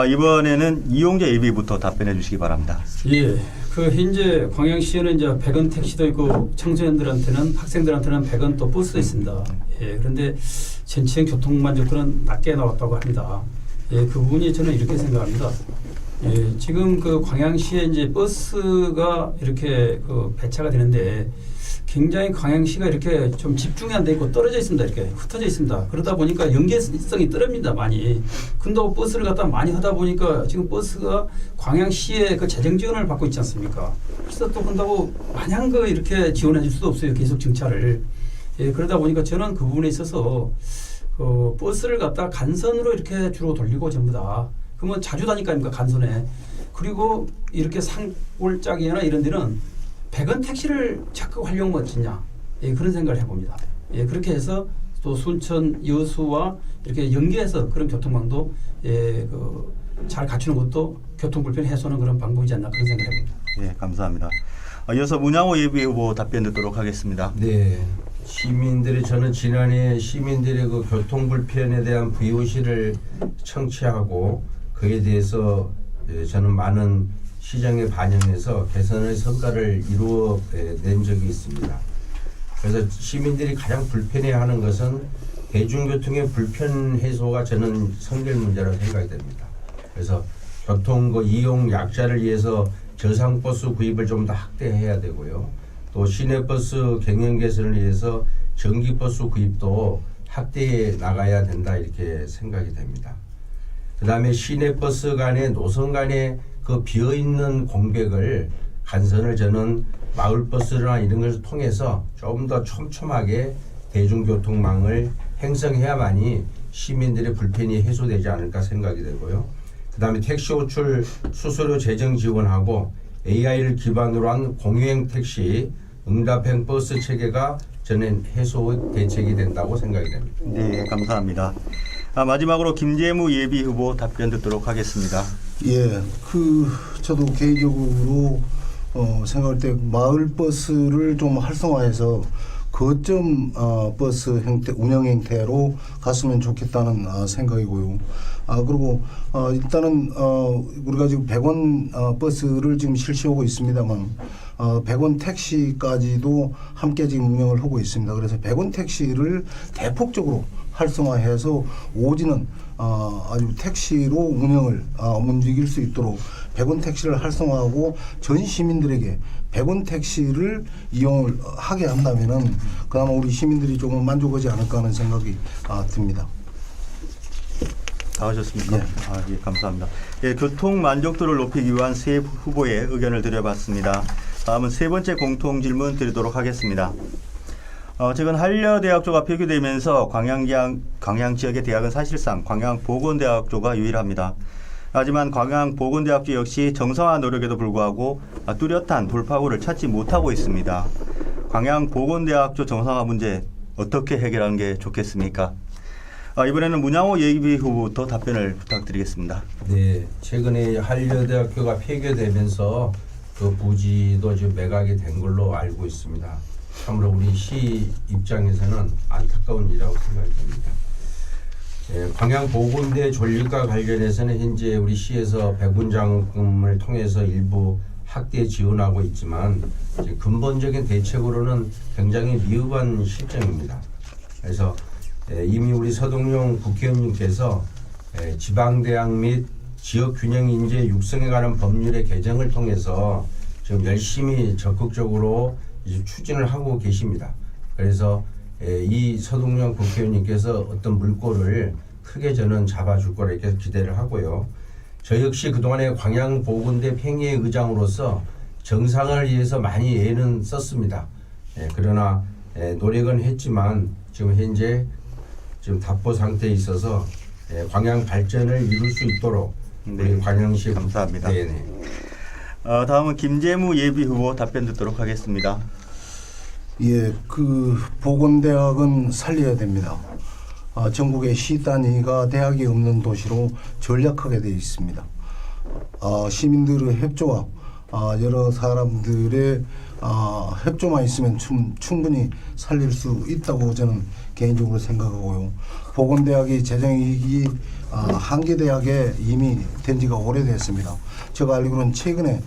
이번에는 이용자 예비부터 답변해 주시기 바랍니다. 예, 그 현재 광양시에는 이제 100원 택시도 있고 청소년들한테는 학생들한테는 100원 또 버스도 있습니다. 예, 그런데 전체 교통 만족도는 낮게 나왔다고 합니다. 예, 그 부분이 저는 이렇게 생각합니다. 예, 지금 그 광양시에 이제 버스가 이렇게 그 배차가 되는데 굉장히 광양시가 이렇게 좀 집중이 안 돼 있고 떨어져 있습니다. 이렇게 흩어져 있습니다. 그러다 보니까 연계성이 떨어집니다. 많이. 근데 버스를 갖다 많이 하다 보니까 지금 버스가 광양시의 그 재정 지원을 받고 있지 않습니까? 그래서 또 그런다고 마냥 그 이렇게 지원해 줄 수도 없어요. 계속 정차를. 예, 그러다 보니까 저는 그 부분에 있어서 그 버스를 갖다 간선으로 이렇게 주로 돌리고 전부 다. 그러면 자주 다니까 아닙니까 간선에. 그리고 이렇게 산골짜기나 이런 데는 100원 택시를 자꾸 활용하면 어찌냐. 예, 그런 생각을 해봅니다. 예, 그렇게 해서 또 순천 여수와 이렇게 연계해서 그런 교통망도 예, 잘 갖추는 것도 교통불편 해소하는 그런 방법이지 않나 그런 생각을 해봅니다. 예, 감사합니다. 이어서 문양호 예비 후보 답변 듣도록 하겠습니다. 네, 저는 지난해 시민들의 그 교통불편에 대한 VOC를 청취하고 그에 대해서 저는 많은 시장에 반영해서 개선의 성과를 이루어낸 적이 있습니다. 그래서 시민들이 가장 불편해하는 것은 대중교통의 불편 해소가 저는 선결 문제라고 생각이 됩니다. 그래서 교통 이용 약자를 위해서 저상버스 구입을 좀 더 확대해야 되고요. 또 시내버스 경영 개선을 위해서 전기버스 구입도 확대해 나가야 된다 이렇게 생각이 됩니다. 그 다음에 시내버스 간의 노선 간의 그 비어있는 공백을 간선을 저는 마을버스나 이런 것을 통해서 좀 더 촘촘하게 대중교통망을 형성해야만이 시민들의 불편이 해소되지 않을까 생각이 되고요. 그 다음에 택시 호출 수수료 재정 지원하고 AI를 기반으로 한 공유행 택시 응답형 버스 체계가 저는 해소 대책이 된다고 생각이 됩니다. 네, 감사합니다. 마지막으로 김재무 예비 후보 답변 듣도록 하겠습니다. 예, 저도 개인적으로 생각할 때 마을 버스를 좀 활성화해서 거점 버스 형태 운영 형태로 갔으면 좋겠다는 생각이고요. 그리고 일단은 우리가 지금 100원 버스를 지금 실시하고 있습니다만 100원 택시까지도 함께 지금 운영을 하고 있습니다. 그래서 100원 택시를 대폭적으로 활성화해서 오지는 아주 택시로 운영을 움직일 수 있도록 100원 택시를 활성화하고 전 시민들에게 100원 택시를 이용을 하게 한다면은 그나마 우리 시민들이 조금 만족하지 않을까 하는 생각이 듭니다. 다 하셨습니까? 네. 예, 감사합니다. 예, 교통 만족도를 높이기 위한 세 후보의 의견을 드려봤습니다. 다음은 세 번째 공통 질문 드리도록 하겠습니다. 최근 한려대학조가 폐교되면서 광양 지역의 대학은 사실상 광양보건대학조가 유일합니다. 하지만 광양보건대학조 역시 정성화 노력에도 불구하고 뚜렷한 돌파구를 찾지 못하고 있습니다. 광양보건대학조 정성화 문제 어떻게 해결하는 게 좋겠습니까? 이번에는 문양호 예비 후보부터 답변을 부탁드리겠습니다. 네, 최근에 한려대학교가 폐교되면서 그 부지도 지금 매각이 된 걸로 알고 있습니다. 참으로 우리 시 입장에서는 안타까운 일이라고 생각이 됩니다. 광양보건대 존립과 관련해서는 현재 우리 시에서 백운장금을 통해서 일부 확대 지원하고 있지만 이제 근본적인 대책으로는 굉장히 미흡한 실정입니다. 그래서 이미 우리 서동용 국회의원님께서 지방대학 및 지역균형인재 육성에 관한 법률의 개정을 통해서 지금 열심히 적극적으로 이제 추진을 하고 계십니다. 그래서 이 서동영 국회의원님께서 어떤 물꼬를 크게 저는 잡아줄 거라 이렇게 기대를 하고요. 저 역시 그동안에 광양보건대 팽의회 의장으로서 정상을 위해서 많이 애는 썼습니다. 그러나 노력은 했지만 지금 현재 지금 답보 상태에 있어서 광양 발전을 이룰 수 있도록 우리 광양시 감사합니다. 네네. 다음은 김재무 예비후보 답변 듣도록 하겠습니다. 예, 그 보건대학은 살려야 됩니다. 전국의 시 단위가 대학이 없는 도시로 전락하게 되어 있습니다. 시민들의 협조와 여러 사람들의 협조만 있으면 충분히 살릴 수 있다고 저는 개인적으로 생각하고요. 보건대학이 재정이익이 한계대학에 이미 된 지가 오래됐습니다. 제가 알기로는 최근에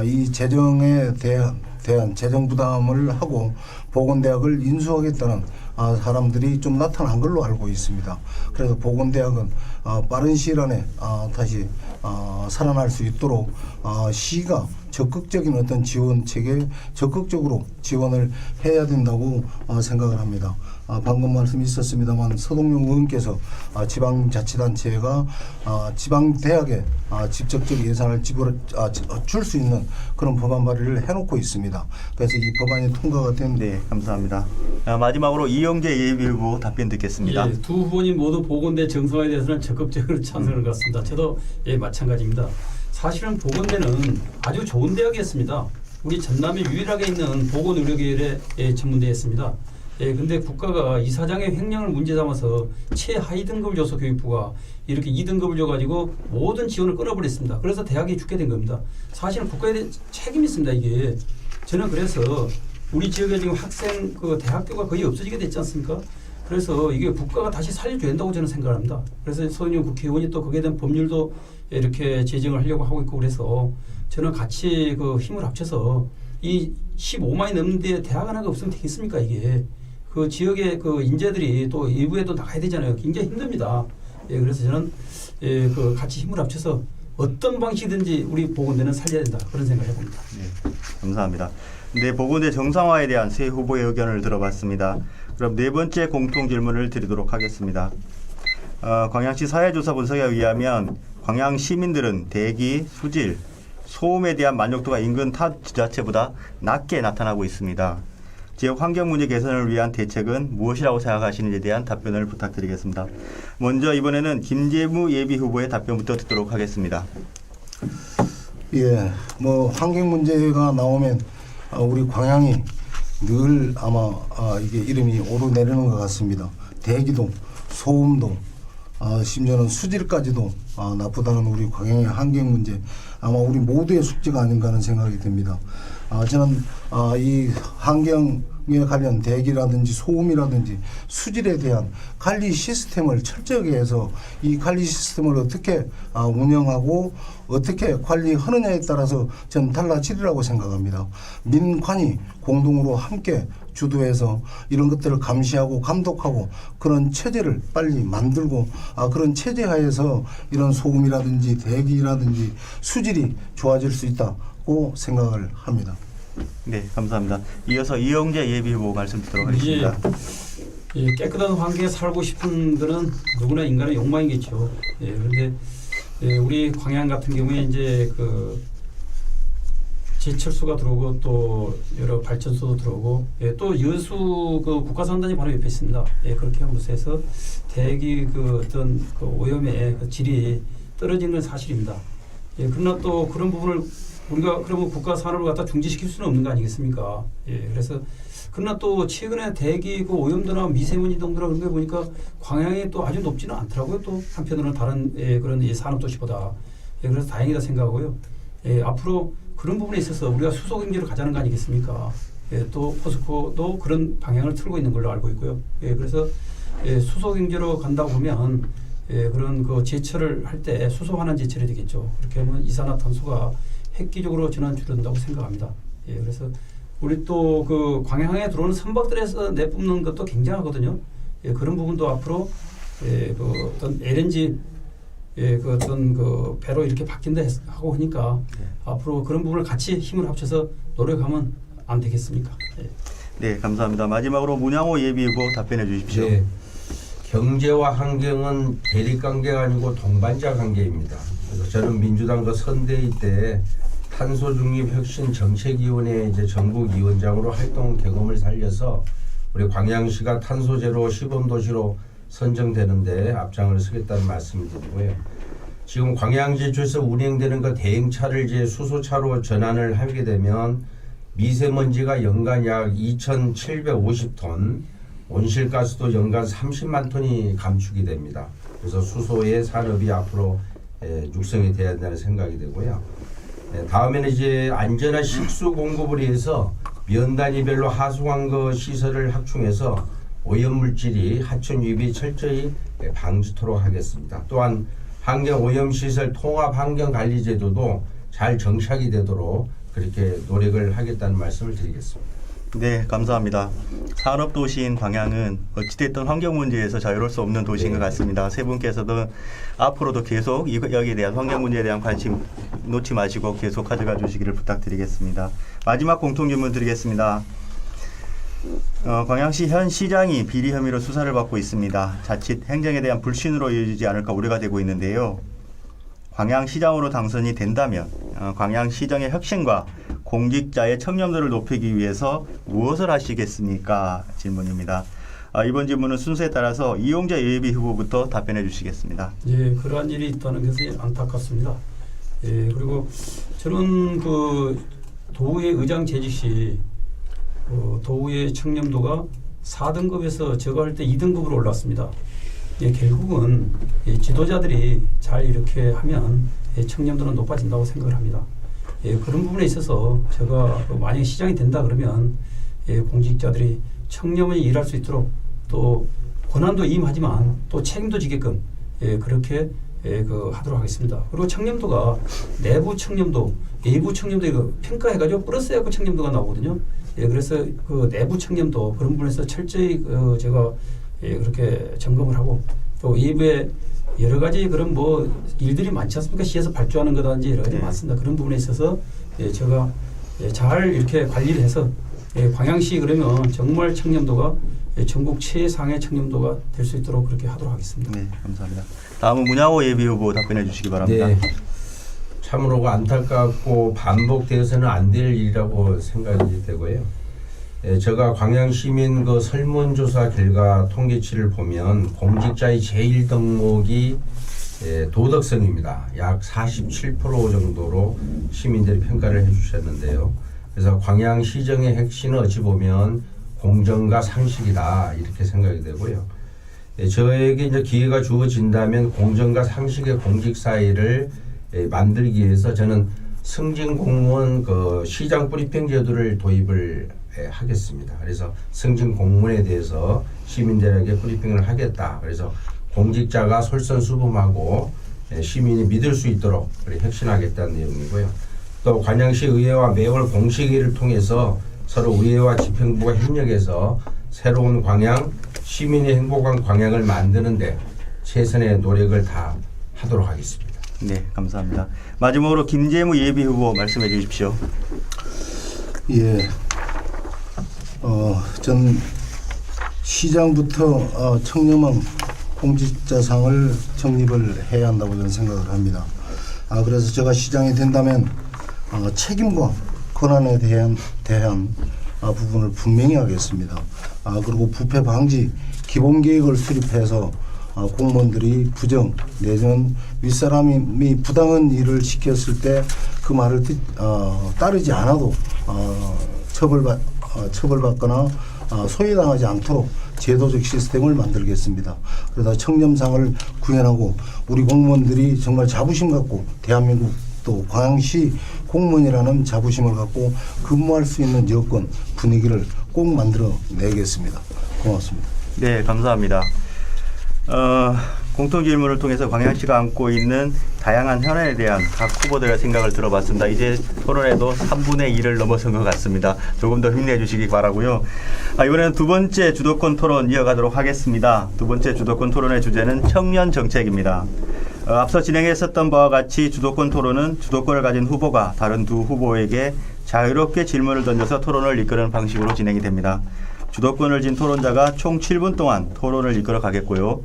이 재정에 대한 재정 부담을 하고 보건대학을 인수하겠다는 사람들이 좀 나타난 걸로 알고 있습니다. 그래서 보건대학은 빠른 시일 안에 다시 살아날 수 있도록 시가 적극적인 어떤 지원 체계에 적극적으로 지원을 해야 된다고 생각을 합니다. 방금 말씀이 있었습니다만 서동용 의원께서 지방자치단체가 지방대학에 직접적 예산을 줄 수 있는 그런 법안 발의를 해놓고 있습니다. 그래서 이 법안이 통과가 된 네, 감사합니다. 마지막으로 이영재 예비후보 답변 듣겠습니다. 예, 두 후보님 모두 보건대 정상화에 대해서는 적극적으로 찬성을 갖습니다. 저도 마찬가지입니다. 사실은 보건대는 아주 좋은 대학이었습니다. 우리 전남에 유일하게 있는 보건의료계열의 전문대였습니다. 근데 국가가 이사장의 횡령을 문제 삼아서 최하위 등급을 줘서 교육부가 이렇게 2등급을 줘가지고 모든 지원을 끊어버렸습니다. 그래서 대학이 죽게 된 겁니다. 사실은 국가에 대한 책임이 있습니다. 이게 저는 그래서 우리 지역에 지금 학생 대학교가 거의 없어지게 됐지 않습니까? 그래서 이게 국가가 다시 살려줘야 된다고 저는 생각합니다. 그래서 서은영 국회의원이 또 거기에 대한 법률도 이렇게 제정을 하려고 하고 있고 그래서 저는 같이 힘을 합쳐서 이 15만이 넘는데 대학 하나가 없으면 되겠습니까 이게. 그 지역의 인재들이 또 일부에도 나가야 되잖아요. 굉장히 힘듭니다. 그래서 저는 같이 힘을 합쳐서 어떤 방식이든지 우리 보건대는 살려야 된다. 그런 생각을 해봅니다. 네, 감사합니다. 네, 보건대 정상화에 대한 세 후보의 의견을 들어봤습니다. 그럼 네 번째 공통 질문을 드리도록 하겠습니다. 광양시 사회조사 분석에 의하면 광양 시민들은 대기, 수질, 소음에 대한 만족도가 인근 타 지자체보다 낮게 나타나고 있습니다. 지역 환경 문제 개선을 위한 대책은 무엇이라고 생각하시는지에 대한 답변을 부탁드리겠습니다. 먼저 이번에는 김재무 예비후보의 답변부터 듣도록 하겠습니다. 예, 환경 문제가 나오면 우리 광양이 늘 아마 이게 이름이 오르내리는 것 같습니다. 대기도, 소음도, 심지어는 수질까지도 나쁘다는 우리 광양의 환경 문제 아마 우리 모두의 숙제가 아닌가 하는 생각이 듭니다. 저는 이 환경에 관련 대기라든지 소음이라든지 수질에 대한 관리 시스템을 철저하게 해서 이 관리 시스템을 어떻게 운영하고 어떻게 관리하느냐에 따라서 저는 달라지리라고 생각합니다. 민관이 공동으로 함께 주도해서 이런 것들을 감시하고 감독하고 그런 체제를 빨리 만들고 그런 체제 하에서 이런 소음이라든지 대기라든지 수질이 좋아질 수 있다고 생각을 합니다. 네, 감사합니다. 이어서 이영재 예비후보 말씀 듣도록 하겠습니다. 깨끗한 환경에 살고 싶은 거는 누구나 인간의 욕망이겠죠. 그런데 우리 광양 같은 경우에 이제 제철소가 들어오고 또 여러 발전소도 들어오고 또 여수 국가산단이 바로 옆에 있습니다. 그렇게 함으로써 해서 대기 어떤 오염의 질이 떨어지는 건 사실입니다. 그러나 또 그런 부분을 우리가 그러면 국가 산업을 갖다 중지시킬 수는 없는 거 아니겠습니까? 그래서 그러나 또 최근에 대기 오염도나 미세먼지 농도나 그런 거 보니까 광양이 또 아주 높지는 않더라고요. 또 한편으로는 다른 그런 산업 도시보다 그래서 다행이다 생각하고요. 앞으로 그런 부분에 있어서 우리가 수소 경제로 가자는 거 아니겠습니까? 또 포스코도 그런 방향을 틀고 있는 걸로 알고 있고요. 그래서 수소 경제로 간다고 보면 그런 제철을 할 때 수소 환원 제철이 되겠죠. 그렇게 하면 이산화탄소가 획기적으로 저는 줄어든다고 생각합니다. 예, 그래서 우리 또 그 광양에 들어오는 선박들에서 내뿜는 것도 굉장하거든요. 예, 그런 부분도 앞으로 예, 그 어떤 LNG 예, 그 어떤 그 배로 이렇게 바뀐다 하고 하니까 앞으로 그런 부분을 같이 힘을 합쳐서 노력하면 안 되겠습니까? 예. 네, 감사합니다. 마지막으로 문양호 예비후보 답변해 주십시오. 네. 경제와 환경은 대립관계가 아니고 동반자 관계입니다. 그래서 저는 민주당 그 선대위 때 탄소중립혁신정책위원회 이제 전국위원장으로 활동 경험을 살려서 우리 광양시가 탄소제로 시범도시로 선정되는데 앞장을 서겠다는 말씀을 드리고요. 지금 광양제주에서 운행되는 그 대행차를 이제 수소차로 전환을 하게 되면 미세먼지가 연간 약 2,750톤, 온실가스도 연간 30만 톤이 감축이 됩니다. 그래서 수소의 산업이 앞으로 육성이 돼야 된다는 생각이 되고요. 다음에는 이제 안전한 식수 공급을 위해서 면 단위별로 하수관거 시설을 확충해서 오염물질이 하천 유입이 철저히 방지토록 하겠습니다. 또한 환경오염시설 통합환경관리제도도 잘 정착이 되도록 그렇게 노력을 하겠다는 말씀을 드리겠습니다. 네, 감사합니다. 산업도시인 광양은 어찌됐든 환경 문제에서 자유로울 수 없는 도시인 것 같습니다. 세 분께서도 앞으로도 계속 여기에 대한 환경 문제에 대한 관심 놓지 마시고 계속 가져가 주시기를 부탁드리겠습니다. 마지막 공통질문 드리겠습니다. 광양시 현 시장이 비리 혐의로 수사를 받고 있습니다. 자칫 행정에 대한 불신으로 이어지지 않을까 우려가 되고 있는데요. 광양시장으로 당선이 된다면 광양시정의 혁신과 공직자의 청렴도를 높이기 위해서 무엇을 하시겠습니까? 질문입니다. 이번 질문은 순서에 따라서 이용재 예비 후보부터 답변해 주시겠습니다. 예, 그러한 일이 있다는 것이 안타깝습니다. 예, 그리고 저는 그 도의회 의장 재직 시 도의회 청렴도가 4등급에서 제가 할 때 2등급으로 올랐습니다. 예, 결국은 지도자들이 잘 이렇게 하면 청렴도는 높아진다고 생각을 합니다. 예, 그런 부분에 있어서 제가 만약에 시장이 된다 그러면 공직자들이 청렴히 일할 수 있도록 또 권한도 임하지만 또 책임도 지게끔 그렇게 하도록 하겠습니다. 그리고 청렴도가 내부 청렴도, 외부 청렴도 이거 평가해가지고 플러스해서 청렴도가 나오거든요. 예, 그래서 그 내부 청렴도 그런 부분에서 철저히 제가 그렇게 점검을 하고 또 이후에 여러 가지 그런 뭐 일들이 많지 않습니까? 시에서 발주하는 거든지 여러 가지 많습니다. 그런 부분에 있어서 제가 잘 이렇게 관리를 해서 광양시 그러면 정말 청렴도가 전국 최상의 청렴도가 될 수 있도록 그렇게 하도록 하겠습니다. 네, 감사합니다. 다음은 문양호 예비 후보 답변해 주시기 바랍니다. 네. 참으로 안타깝고 반복되어서는 안 될 일이라고 생각이 되고요. 제가 광양시민 그 설문조사 결과 통계치를 보면 공직자의 제1덕목이 도덕성입니다. 약 47% 정도로 시민들이 평가를 해주셨는데요. 그래서 광양시정의 핵심은 어찌 보면 공정과 상식이다 이렇게 생각이 되고요. 저에게 이제 기회가 주어진다면 공정과 상식의 공직 사회를 만들기 위해서 저는 승진 공무원 그 시장 브리핑 제도를 도입을 하겠습니다. 그래서 승진 공무원에 대해서 시민들에게 브리핑을 하겠다. 그래서 공직자가 솔선수범하고 시민이 믿을 수 있도록 혁신하겠다는 내용이고요. 또 광양시 의회와 매월 공식회의를 통해서 서로 의회와 집행부가 협력해서 새로운 광양, 시민이 행복한 광양을 만드는데 최선의 노력을 다 하도록 하겠습니다. 네, 감사합니다. 마지막으로 김재무 예비 후보 말씀해 주십시오. 예. 전 시장부터 청렴한 공직자상을 정립을 해야 한다고 저는 생각을 합니다. 그래서 제가 시장이 된다면 책임과 권한에 대한 부분을 분명히 하겠습니다. 그리고 부패 방지 기본 계획을 수립해서 공무원들이 부정 내지는 윗사람이 부당한 일을 시켰을 때 그 말을 따르지 않아도 처벌받거나 소외당하지 않도록 제도적 시스템을 만들겠습니다. 그러다 청렴상을 구현하고 우리 공무원들이 정말 자부심 갖고 대한민국 또 광양시 공무원이라는 자부심을 갖고 근무할 수 있는 여건 분위기를 꼭 만들어 내겠습니다. 고맙습니다. 네, 감사합니다. 공통 질문을 통해서 광양시가 안고 있는 다양한 현안에 대한 각 후보들의 생각을 들어봤습니다. 이제 토론에도 3분의 1을 넘어선 것 같습니다. 조금 더 힘내주시기 바라고요. 이번에는 두 번째 주도권 토론 이어가도록 하겠습니다. 두 번째 주도권 토론의 주제는 청년 정책입니다. 앞서 진행했었던 바와 같이 주도권 토론은 주도권을 가진 후보가 다른 두 후보에게 자유롭게 질문을 던져서 토론을 이끄는 방식으로 진행이 됩니다. 주도권을 진 토론자가 총 7분 동안 토론을 이끌어 가겠고요.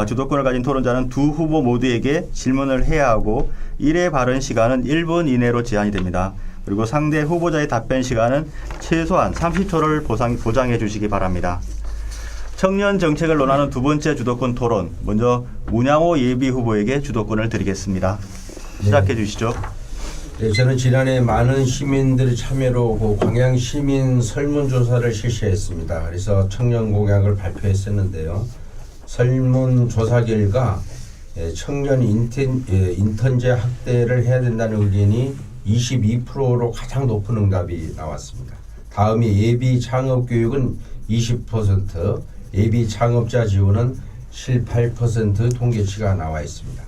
주도권을 가진 토론자는 두 후보 모두에게 질문을 해야 하고 1회 발언 시간은 1분 이내로 제한이 됩니다. 그리고 상대 후보자의 답변 시간은 최소한 30초를 보장해 주시기 바랍니다. 청년 정책을 논하는 두 번째 주도권 토론, 먼저 문양호 예비 후보에게 주도권을 드리겠습니다. 시작해 주시죠. 네, 저는 지난해 많은 시민들의 참여로 그 광양 시민 설문조사를 실시했습니다. 그래서 청년 공약을 발표했었는데요. 설문조사 결과 청년 인턴제 확대를 해야 된다는 의견이 22%로 가장 높은 응답이 나왔습니다. 다음이 예비 창업 교육은 20%, 예비 창업자 지원은 18% 통계치가 나와 있습니다.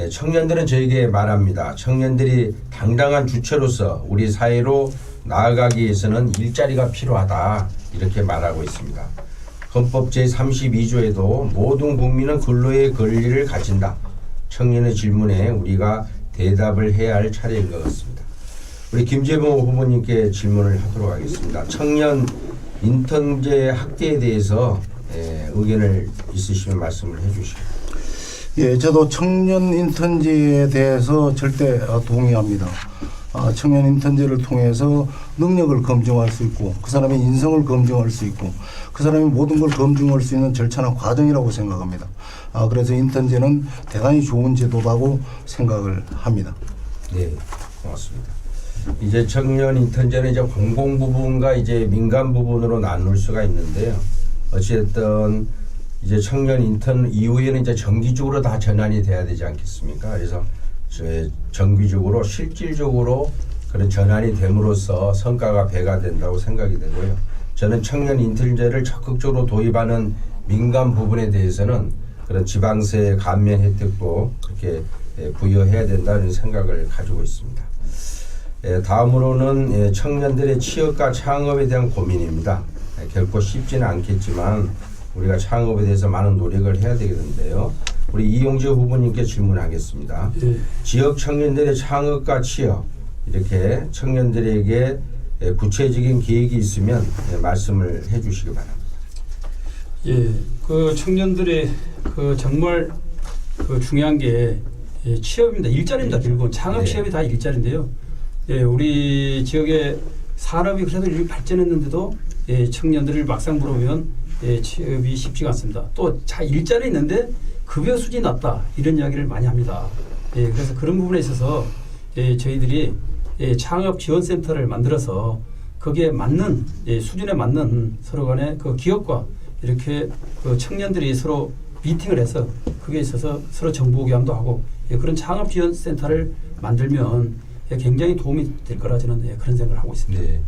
청년들은 저에게 말합니다. 청년들이 당당한 주체로서 우리 사회로 나아가기 위해서는 일자리가 필요하다 이렇게 말하고 있습니다. 헌법 제32조에도 모든 국민은 근로의 권리를 가진다. 청년의 질문에 우리가 대답을 해야 할 차례인 것 같습니다. 우리 김재봉 후보님께 질문을 하도록 하겠습니다. 청년 인턴제 확대에 대해서 의견을 있으시면 말씀을 해주시죠. 예, 저도 청년 인턴제에 대해서 절대 동의합니다. 청년 인턴제를 통해서 능력을 검증할 수 있고 그 사람의 인성을 검증할 수 있고 그 사람이 모든 걸 검증할 수 있는 절차나 과정이라고 생각합니다. 그래서 인턴제는 대단히 좋은 제도라고 생각을 합니다. 네, 고맙습니다. 이제 청년 인턴제는 이제 공공 부분과 이제 민간 부분으로 나눌 수가 있는데요. 어찌됐든 이제 청년 인턴 이후에는 이제 정기적으로 다 전환이 돼야 되지 않겠습니까? 그래서 정기적으로 실질적으로 그런 전환이 됨으로써 성과가 배가 된다고 생각이 되고요. 저는 청년 인턴제를 적극적으로 도입하는 민간 부분에 대해서는 그런 지방세 감면 혜택도 그렇게 부여해야 된다는 생각을 가지고 있습니다. 다음으로는 청년들의 취업과 창업에 대한 고민입니다. 결코 쉽지는 않겠지만 우리가 창업에 대해서 많은 노력을 해야 되겠는데요. 우리 이용재 후보님께 질문하겠습니다. 지역 청년들의 창업과 취업 이렇게 청년들에게 구체적인 계획이 있으면 말씀을 해주시기 바랍니다. 예, 그 청년들의 그 정말 그 중요한 게 취업입니다. 일자리입니다. 결국은 창업 취업이 다 일자리인데요. 예, 우리 지역의 산업이 그래도 이렇게 발전했는데도 청년들을 막상 물어보면 취업이 쉽지가 않습니다. 또 일자리 있는데 급여 수준이 낮다 이런 이야기를 많이 합니다. 그래서 그런 부분에 있어서 저희들이 창업 지원센터를 만들어서 거기에 맞는 수준에 맞는 서로 간의 그 기업과 이렇게 그 청년들이 서로 미팅을 해서 거기에 있어서 서로 정보 교환도 하고 그런 창업 지원센터를 만들면 굉장히 도움이 될 거라 저는 그런 생각을 하고 있습니다. 네.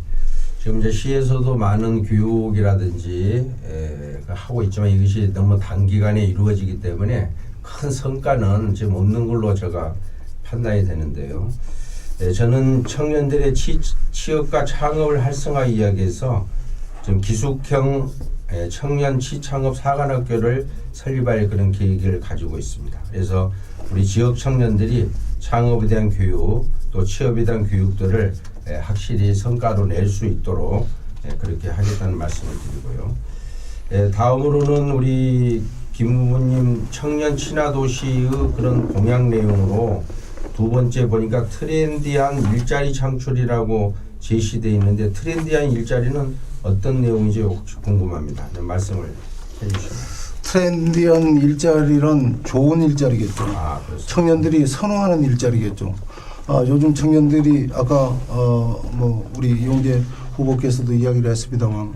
지금 이제 시에서도 많은 교육이라든지 하고 있지만 이것이 너무 단기간에 이루어지기 때문에 큰 성과는 지금 없는 걸로 제가 판단이 되는데요. 저는 청년들의 취업과 창업을 활성화 이야기해서 좀 기숙형 청년 취창업 사관학교를 설립할 그런 계획을 가지고 있습니다. 그래서 우리 지역 청년들이 창업에 대한 교육 또 취업에 대한 교육들을 확실히 성과로 낼 수 있도록 그렇게 하겠다는 말씀을 드리고요. 다음으로는 우리 김 후보님 청년 친화 도시의 그런 공약 내용으로 두 번째 보니까 트렌디한 일자리 창출이라고 제시되어 있는데 트렌디한 일자리는 어떤 내용인지 혹시 궁금합니다. 말씀을 해주시면. 트렌디한 일자리란 좋은 일자리겠죠. 청년들이 선호하는 일자리겠죠. 요즘 청년들이 아까 뭐 우리 이용재 후보께서도 이야기를 했습니다만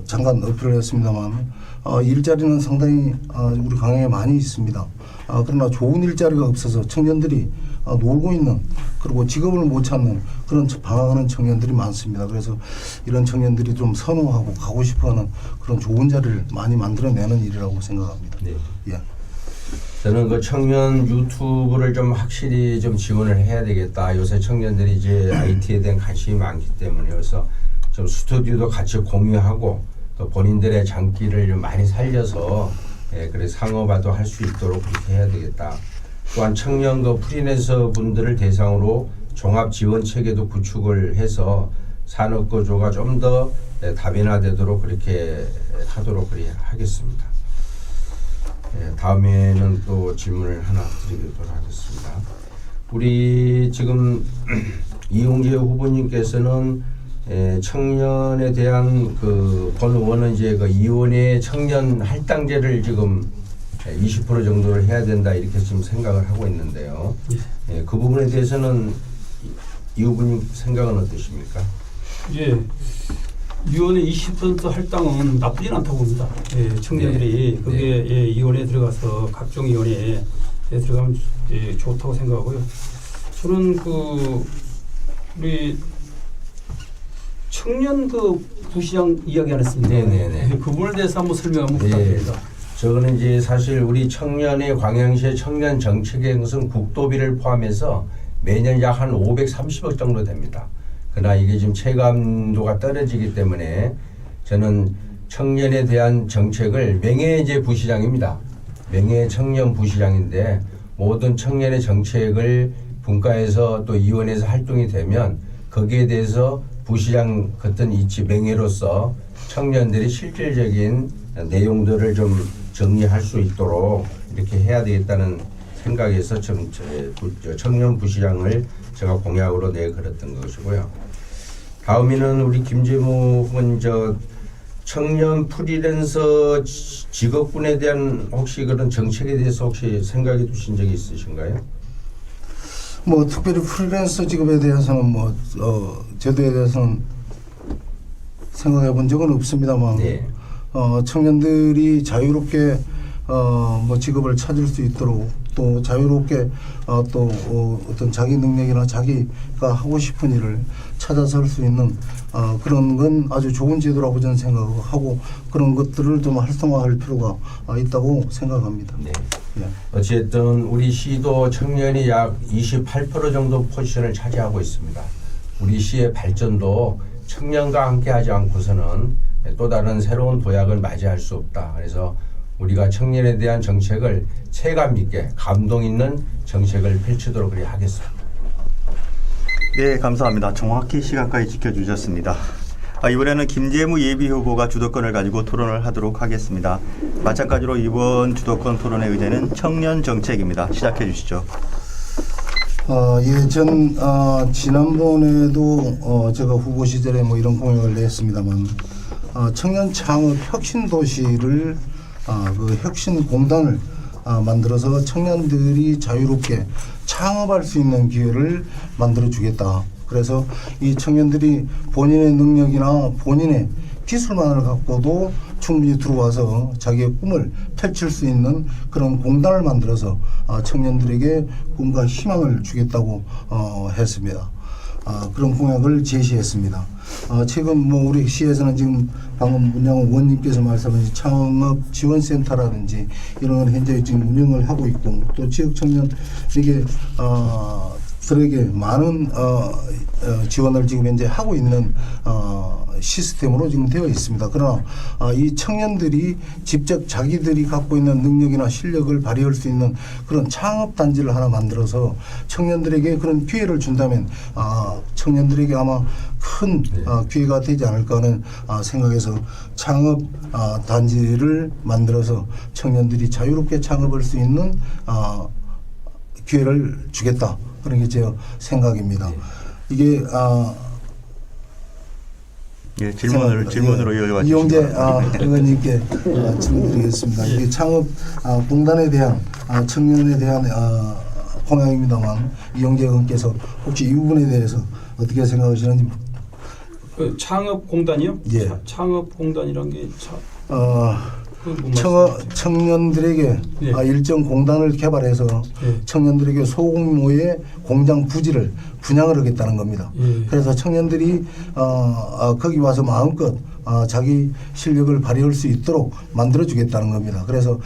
잠깐 어필을 했습니다만 일자리는 상당히 우리 광양에 많이 있습니다. 그러나 좋은 일자리가 없어서 청년들이 놀고 있는 그리고 직업을 못 찾는 그런 방황하는 청년들이 많습니다. 그래서 이런 청년들이 좀 선호하고 가고 싶어하는 그런 좋은 자리를 많이 만들어내는 일이라고 생각합니다. 네. 예. 저는 그 청년 유튜브를 좀 확실히 좀 지원을 해야 되겠다. 요새 청년들이 이제 IT에 대한 관심이 많기 때문에 그래서 좀 스튜디오도 같이 공유하고 또 본인들의 장기를 좀 많이 살려서 그래 상업화도 할 수 있도록 그렇게 해야 되겠다. 또한 청년 그 프리랜서 분들을 대상으로 종합 지원 체계도 구축을 해서 산업 구조가 좀 더 다변화되도록 그렇게 하도록 그렇게 하겠습니다. 다음에는 또 질문을 하나 드리도록 하겠습니다. 우리 지금 이용재 후보님께서는 청년에 대한 본 의원은 이제 그 이원의 청년 할당제를 지금 20% 정도를 해야 된다 이렇게 지금 생각을 하고 있는데요. 그 부분에 대해서는 이 후보님 생각은 어떠십니까? 예. 위원회 20% 할당은 나쁘진 않다고 봅니다. 예, 청년들이 그게 예, 위원회에 들어가서 각종 위원회에 들어가면 예, 좋다고 생각하고요. 저는 우리 청년 부시장 이야기 안 했습니다. 네네네. 예, 그 부분에 대해서 한번 설명 한번 부탁드립니다. 저거는 이제 사실 우리 청년의 광양시의 청년 정책의 것은 국도비를 포함해서 매년 약 한 530억 정도 됩니다. 그러나 이게 지금 체감도가 떨어지기 때문에 저는 청년에 대한 정책을 명예제 부시장입니다. 명예 청년 부시장인데 모든 청년의 정책을 분과해서 또 위원회에서 활동이 되면 거기에 대해서 부시장 같은 이치 명예로서 청년들이 실질적인 내용들을 좀 정리할 수 있도록 이렇게 해야 되겠다는 생각에서 청년 부시장을 제가 공약으로 내걸었던 것이고요. 다음에는 우리 김재무 후보님 청년 프리랜서 직업군에 대한 혹시 그런 정책에 대해서 혹시 생각해 두신 적이 있으신가요? 뭐 특별히 프리랜서 직업에 대해서는 제도에 대해서는 생각해 본 적은 없습니다만 네. 청년들이 자유롭게 직업을 찾을 수 있도록 또 자유롭게 어떤 자기 능력이나 자기가 하고 싶은 일을 찾아서 할 수 있는 그런 건 아주 좋은 제도라고 저는 생각하고 그런 것들을 좀 활성화할 필요가 있다고 생각합니다. 네. 예. 어쨌든 우리 시도 청년이 약 28% 정도 포지션을 차지하고 있습니다. 우리 시의 발전도 청년과 함께하지 않고서는 또 다른 새로운 도약을 맞이할 수 없다. 그래서 우리가 청년에 대한 정책을 체감 있게 감동 있는 정책을 펼치도록 그리 하겠습니다. 네, 감사합니다. 정확히 시간까지 지켜주셨습니다. 이번에는 김재무 예비후보가 주도권을 가지고 토론을 하도록 하겠습니다. 마찬가지로 이번 주도권 토론의 의제는 청년 정책입니다. 시작해 주시죠. 지난번에도 제가 후보 시절에 이런 공약을 냈습니다만 청년 창업 혁신 도시를 그 혁신 공단을 만들어서 청년들이 자유롭게 창업할 수 있는 기회를 만들어 주겠다. 그래서 이 청년들이 본인의 능력이나 본인의 기술만을 갖고도 충분히 들어와서 자기의 꿈을 펼칠 수 있는 그런 공단을 만들어서 청년들에게 꿈과 희망을 주겠다고 했습니다. 그런 공약을 제시했습니다. 최근 우리 시에서는 지금 방금 문양호 의원님께서 말씀하신 창업 지원센터라든지 이런 건 현재 지금 운영을 하고 있고 또 지역 청년에게 들에게 많은 지원을 지금 현재 하고 있는 시스템으로 지금 되어 있습니다. 그러나 이 청년들이 직접 자기들이 갖고 있는 능력이나 실력을 발휘할 수 있는 그런 창업 단지를 하나 만들어서 청년들에게 그런 기회를 준다면 청년들에게 아마 큰 기회가 되지 않을까 하는 생각에서 창업 단지를 만들어서 청년들이 자유롭게 창업할 수 있는 기회를 주겠다. 그런 게 제 생각입니다. 이게 예, 질문으로 이어가 주시기 이용재 바랍니다. 의원님께 질문드리겠습니다. 이게 창업 공단에 대한 청년에 대한 공약입니다만 이용재 의원께서 혹시 이 부분에 대해서 어떻게 생각하시는지. 창업공단이요? 예. 창업공단이란 게 청년들에게 예. 일정 공단을 개발해서 예. 청년들에게 소규모의 공장 부지를 분양을 하겠다는 겁니다. 예. 그래서 청년들이 거기 와서 마음껏 자기 실력을 발휘할 수 있도록 만들어주겠다는 겁니다. 그래서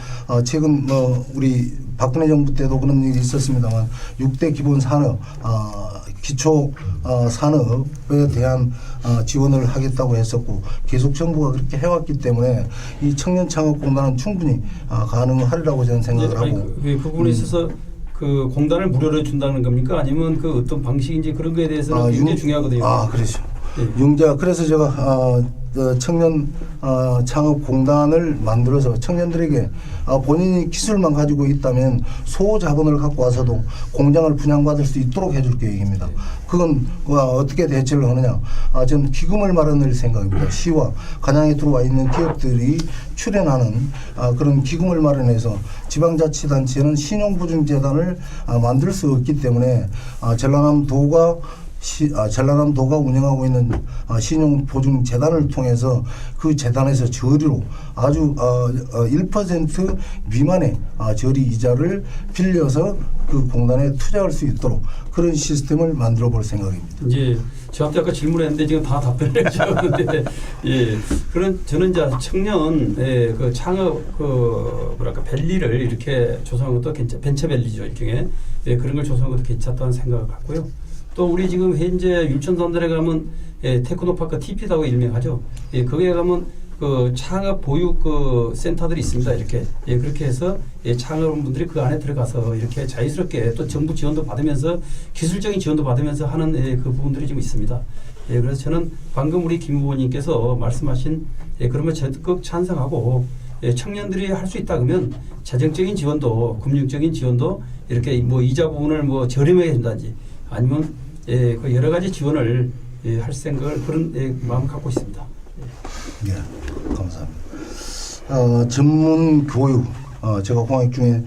최근 우리 박근혜 정부 때도 그런 일이 있었습니다만 6대 기본 산업 기초 산업에 대한 지원을 하겠다고 했었고 계속 정부가 그렇게 해왔기 때문에 이 청년창업공단은 충분히 가능하리라고 저는 생각을 하고 그 부분에 있어서 그 공단을 무료로 준다는 겁니까? 아니면 그 어떤 방식인지 그런 거에 대해서는 굉장히 중요하거든요. 그렇죠. 예. 융자 그래서 제가 청년 창업공단을 만들어서 청년들에게 본인이 기술만 가지고 있다면 소자본을 갖고 와서도 공장을 분양받을 수 있도록 해줄 계획입니다. 그건 어떻게 대처를 하느냐. 저는 기금을 마련할 생각입니다. 시와 간양에 들어와 있는 기업들이 출연하는 그런 기금을 마련해서 지방자치단체는 신용보증재단을 만들 수 없기 때문에 전라남도가 운영하고 있는 신용보증재단을 통해서 그 재단에서 저리로 아주 1% 미만의 저리 이자를 빌려서 그 공단에 투자할 수 있도록 그런 시스템을 만들어 볼 생각입니다. 이제 저한테 아까 질문했는데 지금 다 답변을 해주셨는데 예, 그런 저는 이제 청년 그 창업 그 뭐랄까 밸리를 이렇게 조성한 것도 벤처밸리죠 일종의 그런 걸 조성한 것도 괜찮다는 생각을 갖고요. 또 우리 지금 현재 율천산들에 가면 테크노파크 TP라고 일명하죠. 거기에 가면 그 창업 보육 그 센터들이 있습니다. 이렇게 그렇게 해서 창업분들이 그 안에 들어가서 이렇게 자유스럽게 또 정부 지원도 받으면서 기술적인 지원도 받으면서 하는 그 부분들이 좀 있습니다. 그래서 저는 방금 우리 김 후보님께서 말씀하신 그러면 적극 찬성하고 청년들이 할 수 있다 그러면 재정적인 지원도 금융적인 지원도 이렇게 뭐 이자 부분을 뭐 저렴하게 해준다든지 아니면 그 여러 가지 지원을 할 생각을 그런 마음을 갖고 있습니다. 네, 감사합니다. 전문 교육, 제가 공약 중에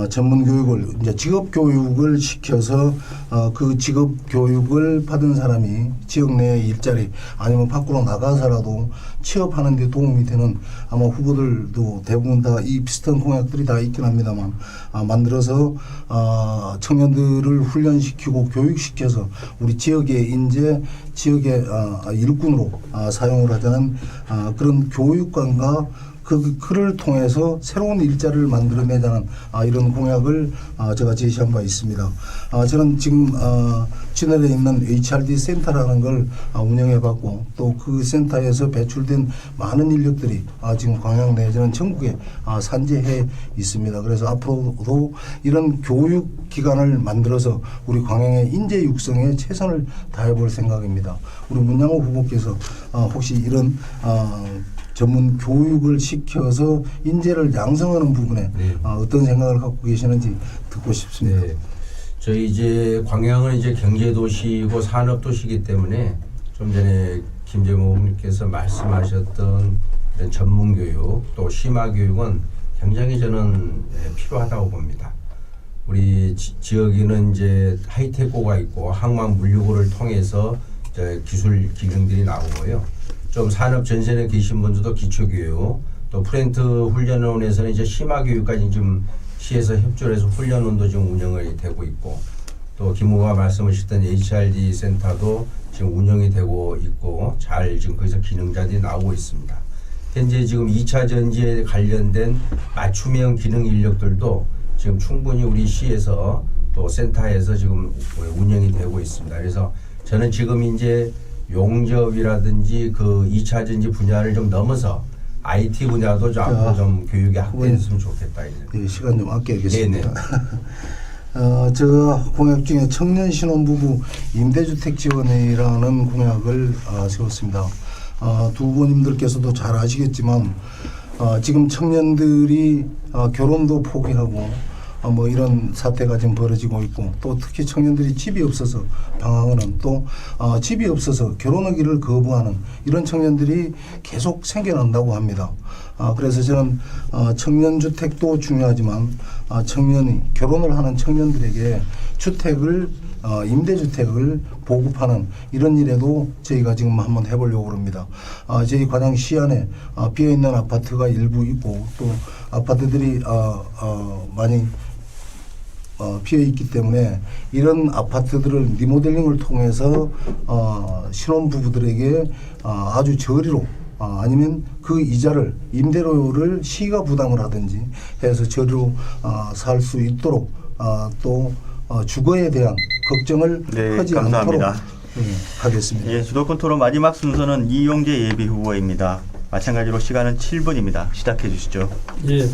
전문 교육을 이제 직업 교육을 시켜서 그 직업 교육을 받은 사람이 지역 내 일자리 아니면 밖으로 나가서라도 취업하는 데 도움이 되는 아마 후보들도 대부분 다 이 비슷한 공약들이 다 있긴 합니다만 만들어서 청년들을 훈련시키고 교육시켜서 우리 지역의 인재 지역의 일꾼으로 사용을 하자는 그런 교육관과 그를 통해서 새로운 일자리를 만들어내자는 이런 공약을 제가 제시한 바 있습니다. 저는 지금 진월에 있는 HRD 센터라는 걸 운영해봤고 또 그 센터에서 배출된 많은 인력들이 지금 광양 내지는 전국에 산재해 있습니다. 그래서 앞으로도 이런 교육 기관을 만들어서 우리 광양의 인재 육성에 최선을 다해볼 생각입니다. 우리 문양호 후보께서 혹시 이런 전문 교육을 시켜서 인재를 양성하는 부분에 어떤 생각을 갖고 계시는지 듣고 싶습니다. 네. 저희 이제 광양은 이제 경제도시고 산업도시이기 때문에 좀 전에 김재모 의원님께서 말씀하셨던 이런 전문교육 또 심화교육은 굉장히 저는 필요하다고 봅니다. 우리 지역에는 이제 하이테크고가 있고 항만 물류고를 통해서 기술 기능들이 나오고요. 좀 산업 전선에 계신 분들도 기초교육, 또 프렌트 훈련원에서는 이제 심화교육까지 좀 시에서 협조를 해서 훈련원도 좀 운영이 되고 있고, 또 김 후보가 말씀하셨던 HRD 센터도 지금 운영이 되고 있고, 잘 지금 거기서 기능자들이 나오고 있습니다. 현재 지금 2차 전지에 관련된 맞춤형 기능 인력들도 지금 충분히 우리 시에서 또 센터에서 지금 운영이 되고 있습니다. 그래서 저는 지금 이제 용접이라든지 그 2차 전지 분야를 좀 넘어서 IT 분야도 좀 앞으로 좀 교육이 확대됐으면 좋겠다. 네, 시간 좀 아껴야겠습니다. 제가 공약 중에 청년 신혼부부 임대주택 지원이라는 공약을 세웠습니다. 두 후보님들께서도 잘 아시겠지만 지금 청년들이 결혼도 포기하고 뭐 이런 사태가 지금 벌어지고 있고 또 특히 청년들이 집이 없어서 방황하는 또 집이 없어서 결혼하기를 거부하는 이런 청년들이 계속 생겨난다고 합니다. 그래서 저는 청년주택도 중요하지만 청년이 결혼을 하는 청년들에게 주택을 임대주택을 보급하는 이런 일에도 저희가 지금 한번 해보려고 합니다. 저희 관양 시안에 비어있는 아파트가 일부 있고 또 아파트들이 많이 비어있기 때문에 이런 아파트들을 리모델링을 통해서 신혼부부들에게 아주 저리로 아니면 그 이자를 임대료를 시가 부담을 하든지 해서 저리로 살 수 있도록 또 주거에 대한 걱정을 네, 하지 감사합니다. 않도록 하겠습니다. 예, 주도권 토론 마지막 순서는 이용재 예비 후보입니다. 마찬가지로 시간은 7분입니다. 시작해 주시죠. 예,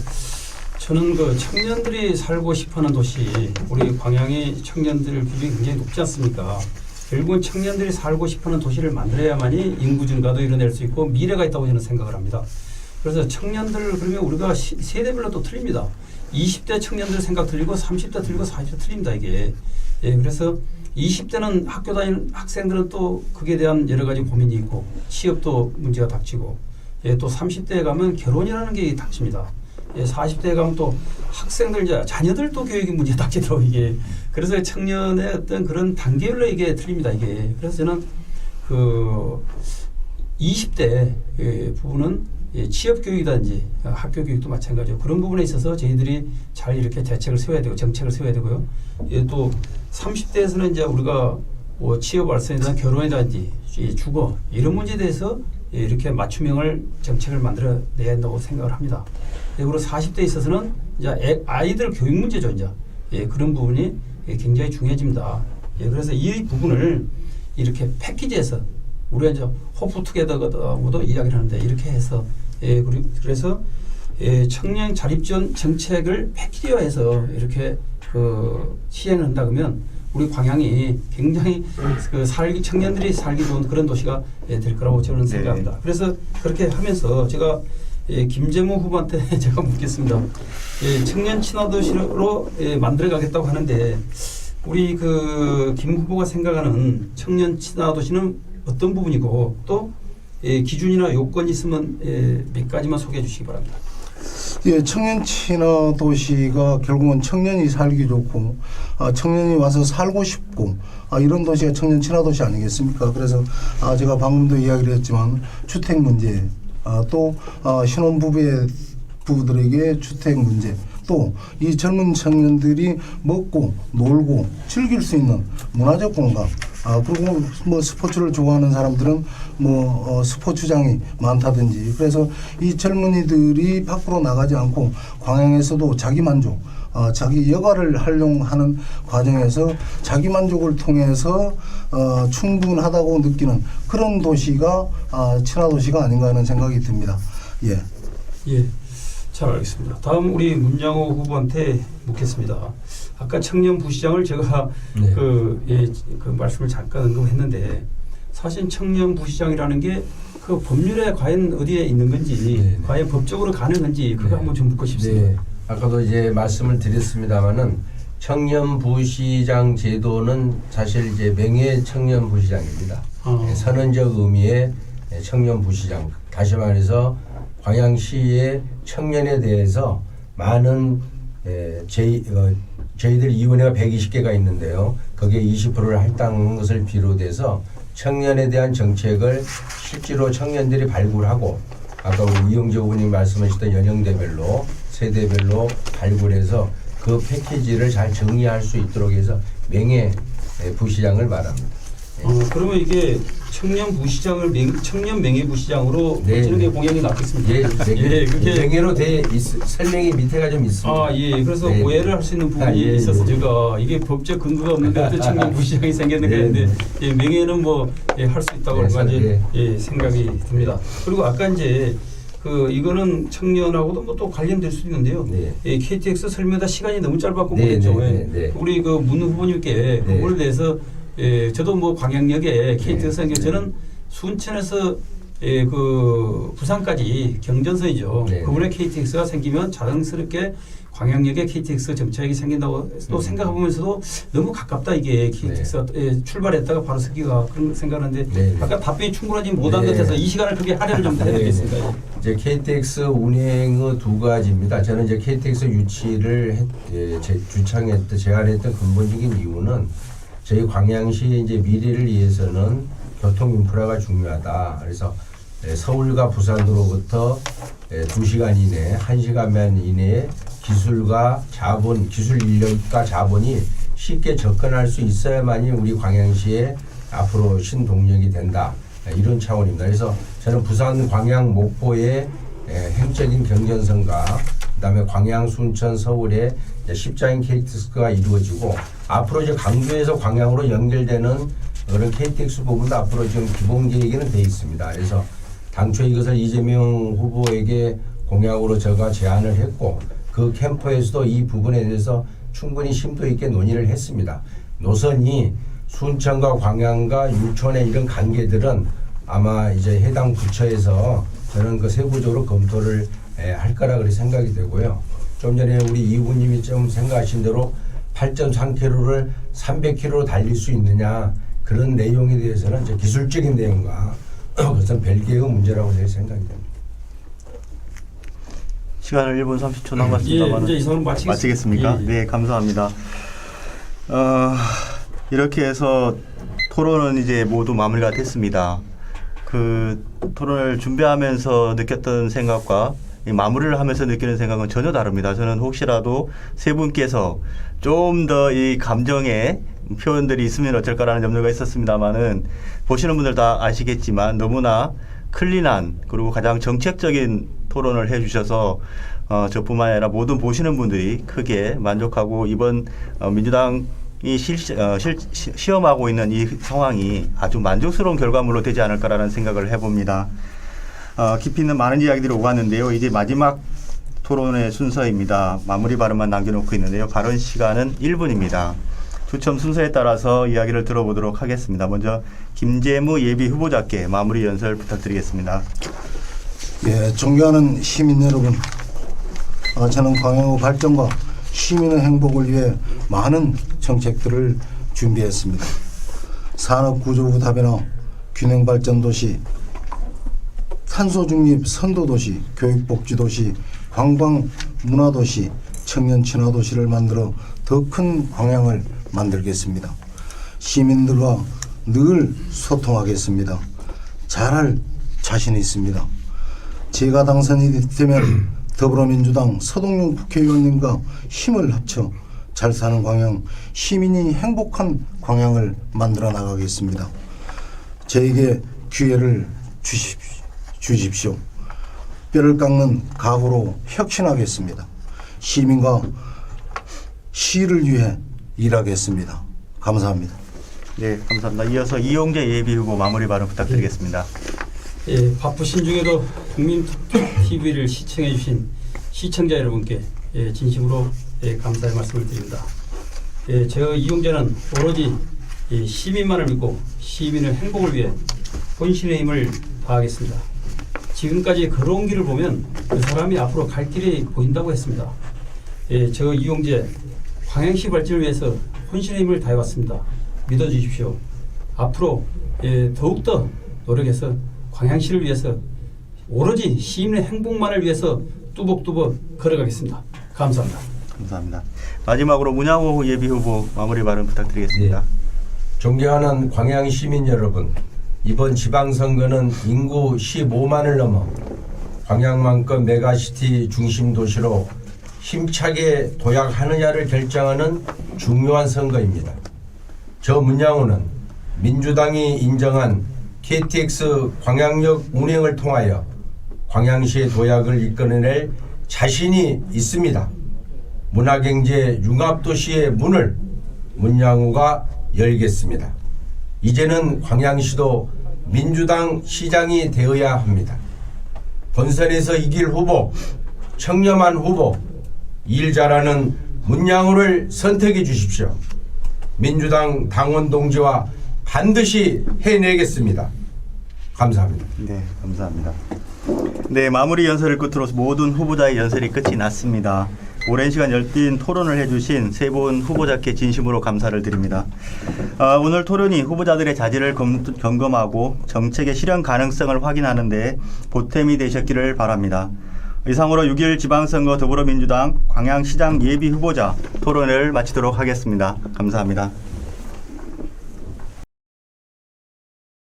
저는 그 청년들이 살고 싶어하는 도시, 우리 광양의 청년들 비중이 굉장히 높지 않습니까? 결국은 청년들이 살고 싶어하는 도시를 만들어야만이 인구 증가도 이뤄낼 수 있고 미래가 있다고 저는 생각을 합니다. 그래서 청년들 그러면 우리가 세대별로 또 틀립니다. 20대 청년들 생각 틀리고 30대 틀리고 40대 틀립니다 이게. 예, 그래서 20대는 학교 다니는 학생들은 또 그에 대한 여러 가지 고민이 있고 취업도 문제가 닥치고, 예, 또 30대에 가면 결혼이라는 게 닥칩니다. 예, 40대에 가면 또 학생들 이제 자녀들 또 교육이 문제 닥치더라고 이게. 그래서 청년의 어떤 그런 단계별로 이게 틀립니다 이게. 그래서 저는 그 20대 부분은 취업 교육이든지 학교 교육도 마찬가지로 그런 부분에 있어서 저희들이 잘 이렇게 대책을 세워야 되고 정책을 세워야 되고요. 또 30대에서는 이제 우리가 뭐 취업 활성화나 결혼이든지 주거 이런 문제에 대해서 이렇게 맞춤형을 정책을 만들어 내야 한다고 생각을 합니다. 그리고 40대에 있어서는 이제 아이들 교육 문제죠 이제. 그런 부분이 굉장히 중요해집니다. 그래서 이 부분을 이렇게 패키지해서 우리가 이제 호프투게더도 이야기를 하는데 이렇게 해서 그래서 청년 자립지원 정책을 패키지화해서 이렇게 시행을 한다 그러면 우리 광양이 굉장히 청년들이 살기 좋은 그런 도시가 될 거라고 저는 생각합니다. 그래서 그렇게 하면서 제가 김재무 후보한테 제가 묻겠습니다. 청년 친화도시로 만들어 가겠다고 하는데 우리 김 후보가 생각하는 청년 친화도시는 어떤 부분이고 또 기준이나 요건이 있으면 몇 가지만 소개해 주시기 바랍니다. 예, 청년 친화 도시가 결국은 청년이 살기 좋고 청년이 와서 살고 싶고 이런 도시가 청년 친화 도시 아니겠습니까? 그래서 제가 방금도 이야기를 했지만 주택 문제, 또 신혼부부들에게 주택 문제, 또 이 젊은 청년들이 먹고 놀고 즐길 수 있는 문화적 공간, 그리고 뭐 스포츠를 좋아하는 사람들은 뭐 스포츠장이 많다든지, 그래서 이 젊은이들이 밖으로 나가지 않고 광양에서도 자기 만족, 자기 여가를 활용하는 과정에서 자기 만족을 통해서 충분하다고 느끼는 그런 도시가 친화도시가 아닌가 하는 생각이 듭니다. 예. 예. 잘 알겠습니다. 다음 우리 문양호 후보한테 묻겠습니다. 아까 청년 부시장을 제가 네. 그 말씀을 잠깐 언급했는데 사실 청년 부시장이라는 게 그 법률에 과연 어디에 있는 건지, 네. 과연 법적으로 가능한지 그거 네. 한번 좀 묻고 싶습니다. 네. 아까도 이제 말씀을 드렸습니다만은 청년 부시장 제도는 사실 이제 명예 청년 부시장입니다. 선언적 의미의 청년 부시장. 다시 말해서 광양시의 청년에 대해서 많은 저희들 위원회가 120개가 있는데요. 거기에 20%를 할당한 것을 비롯해서 청년에 대한 정책을 실제로 청년들이 발굴하고 아까 우리 이용재 후보님 말씀하셨던 연령대별로 세대별로 발굴해서 그 패키지를 잘 정리할 수 있도록 해서 명예 부시장을 말합니다. 그러면 이게 청년 부시장을 청년 명예 부시장으로 지는 게 공약이 나겠습니다. 예, 그게 명예로 돼 설명이 밑에가 좀 있습니다. 예. 그래서 네. 오해를 할 수 있는 부분이 있어서 제가 이게 법적 근거가 없는데 어떤 청년 부시장이 생겼는가 했는데 명예는 뭐 할 수 있다고 얼마 전에 생각이 듭니다. 그리고 아까 이제 이거는 청년하고도 뭐 또 관련될 수 있는데요. KTX 설명다 시간이 너무 짧았고 그랬죠. 우리 문 후보님께 그걸 대해서 저도 뭐 광양역에 KTX 생겨 저는 순천에서 부산까지 경전선이죠. 그분에 KTX가 생기면 자연스럽게 광양역에 KTX 정차역이 생긴다고 또 생각해보면서도 너무 가깝다 이게 KTX가 출발했다가 바로 서기가 그런 생각하는데 아까 답변이 충분하지 못한 것 같아서 이 시간을 크게 할애를 좀 해야 되겠습니다. 이제 KTX 운행의 두 가지입니다. 저는 이제 KTX 유치를 제안했던 근본적인 이유는 저희 광양시 이제 미래를 위해서는 교통 인프라가 중요하다. 그래서 서울과 부산으로부터 2시간 이내, 1시간 이내에 기술과 자본, 기술 인력과 자본이 쉽게 접근할 수 있어야만이 우리 광양시의 앞으로 신동력이 된다. 이런 차원입니다. 그래서 저는 부산, 광양, 목포의 행적인 경전선과 그다음에 광양, 순천, 서울의 십자인 KTX가 이루어지고 앞으로 이제 강주에서 광양으로 연결되는 그런 KTX 부분도 앞으로 지금 기본 계획에는 돼 있습니다. 그래서 당초 이것을 이재명 후보에게 공약으로 제가 제안을 했고 그 캠프에서도 이 부분에 대해서 충분히 심도 있게 논의를 했습니다. 노선이 순천과 광양과 유천의 이런 관계들은 아마 이제 해당 부처에서 저는 그 세부적으로 검토를 할 거라 그렇게 생각이 되고요. 좀 전에 우리 이 후보님이 좀 생각하신 대로 8.3km를 300km로 달릴 수 있느냐 그런 내용에 대해서는 이제 기술적인 내용과 그것은 별개의 문제라고 제가 생각이 됩니다. 시간을 1분 30초 남았습니다만 이제 이상으로 마치겠습니까? 예. 네, 감사합니다. 이렇게 해서 토론은 이제 모두 마무리가 됐습니다. 그 토론을 준비하면서 느꼈던 생각과 이 마무리를 하면서 느끼는 생각은 전혀 다릅니다. 저는 혹시라도 세 분께서 좀 더 이 감정의 표현들이 있으면 어쩔까라는 염려가 있었습니다만은 보시는 분들 다 아시겠지만 너무나 클린한 그리고 가장 정책적인 토론을 해주셔서 저뿐만 아니라 모든 보시는 분들이 크게 만족하고 이번 민주당이 시험하고 있는 이 상황이 아주 만족스러운 결과물로 되지 않을까라는 생각을 해봅니다. 깊이 있는 많은 이야기들이 오갔는데요. 이제 마지막 토론의 순서입니다. 마무리 발언만 남겨놓고 있는데요. 발언 시간은 1분입니다. 추첨 순서에 따라서 이야기를 들어보도록 하겠습니다. 먼저 김재무 예비 후보자께 마무리 연설 부탁드리겠습니다. 예, 존경하는 시민 여러분, 저는 광양의 발전과 시민의 행복을 위해 많은 정책들을 준비했습니다. 산업구조구 답이나 균형발전도시, 탄소중립 선도도시, 교육복지도시, 관광문화도시, 청년친화도시를 만들어 더 큰 광양을 만들겠습니다. 시민들과 늘 소통하겠습니다. 잘할 자신이 있습니다. 제가 당선이 되면 더불어민주당 서동용 국회의원님과 힘을 합쳐 잘 사는 광양, 시민이 행복한 광양을 만들어 나가겠습니다. 저에게 기회를 주십시오. 뼈를 깎는 각오로 혁신하겠습니다. 시민과 시를 위해 일하겠습니다. 감사합니다. 네, 감사합니다. 이어서 이용재 예비 후보 마무리 발언 부탁드리겠습니다. 예, 바쁘신 중에도 국민TV를 시청해 주신 시청자 여러분께 진심으로 감사의 말씀을 드립니다. 저 이용재는 오로지 시민만을 믿고 시민의 행복을 위해 혼신의 힘을 다하겠습니다. 지금까지 걸어온 길을 보면 그 사람이 앞으로 갈 길이 보인다고 했습니다. 저 이용재 광양시 발전을 위해서 혼신의 힘을 다해왔습니다. 믿어주십시오. 앞으로 더욱더 노력해서 광양시를 위해서 오로지 시민의 행복만을 위해서 뚜벅뚜벅 걸어가겠습니다. 감사합니다. 감사합니다. 마지막으로 문양호 예비 후보 마무리 발언 부탁드리겠습니다. 네. 존경하는 광양 시민 여러분, 이번 지방선거는 인구 15만을 넘어 광양만큼 메가시티 중심 도시로 힘차게 도약하느냐를 결정하는 중요한 선거입니다. 저 문양호는 민주당이 인정한 KTX 광양역 운행을 통하여 광양시의 도약을 이끌어낼 자신이 있습니다. 문화경제 융합도시의 문을 문양호가 열겠습니다. 이제는 광양시도 민주당 시장이 되어야 합니다. 본선에서 이길 후보, 청렴한 후보, 일 잘하는 문양호를 선택해 주십시오. 민주당 당원 동지와 반드시 해내겠습니다. 감사합니다. 네, 감사합니다. 네, 마무리 연설을 끝으로 모든 후보자의 연설이 끝이 났습니다. 오랜 시간 열띤 토론을 해주신 세 분 후보자께 진심으로 감사를 드립니다. 오늘 토론이 후보자들의 자질을 점검하고 정책의 실현 가능성을 확인하는 데 보탬이 되셨기를 바랍니다. 이상으로 6.1 지방선거 더불어민주당 광양시장 예비 후보자 토론을 마치도록 하겠습니다. 감사합니다.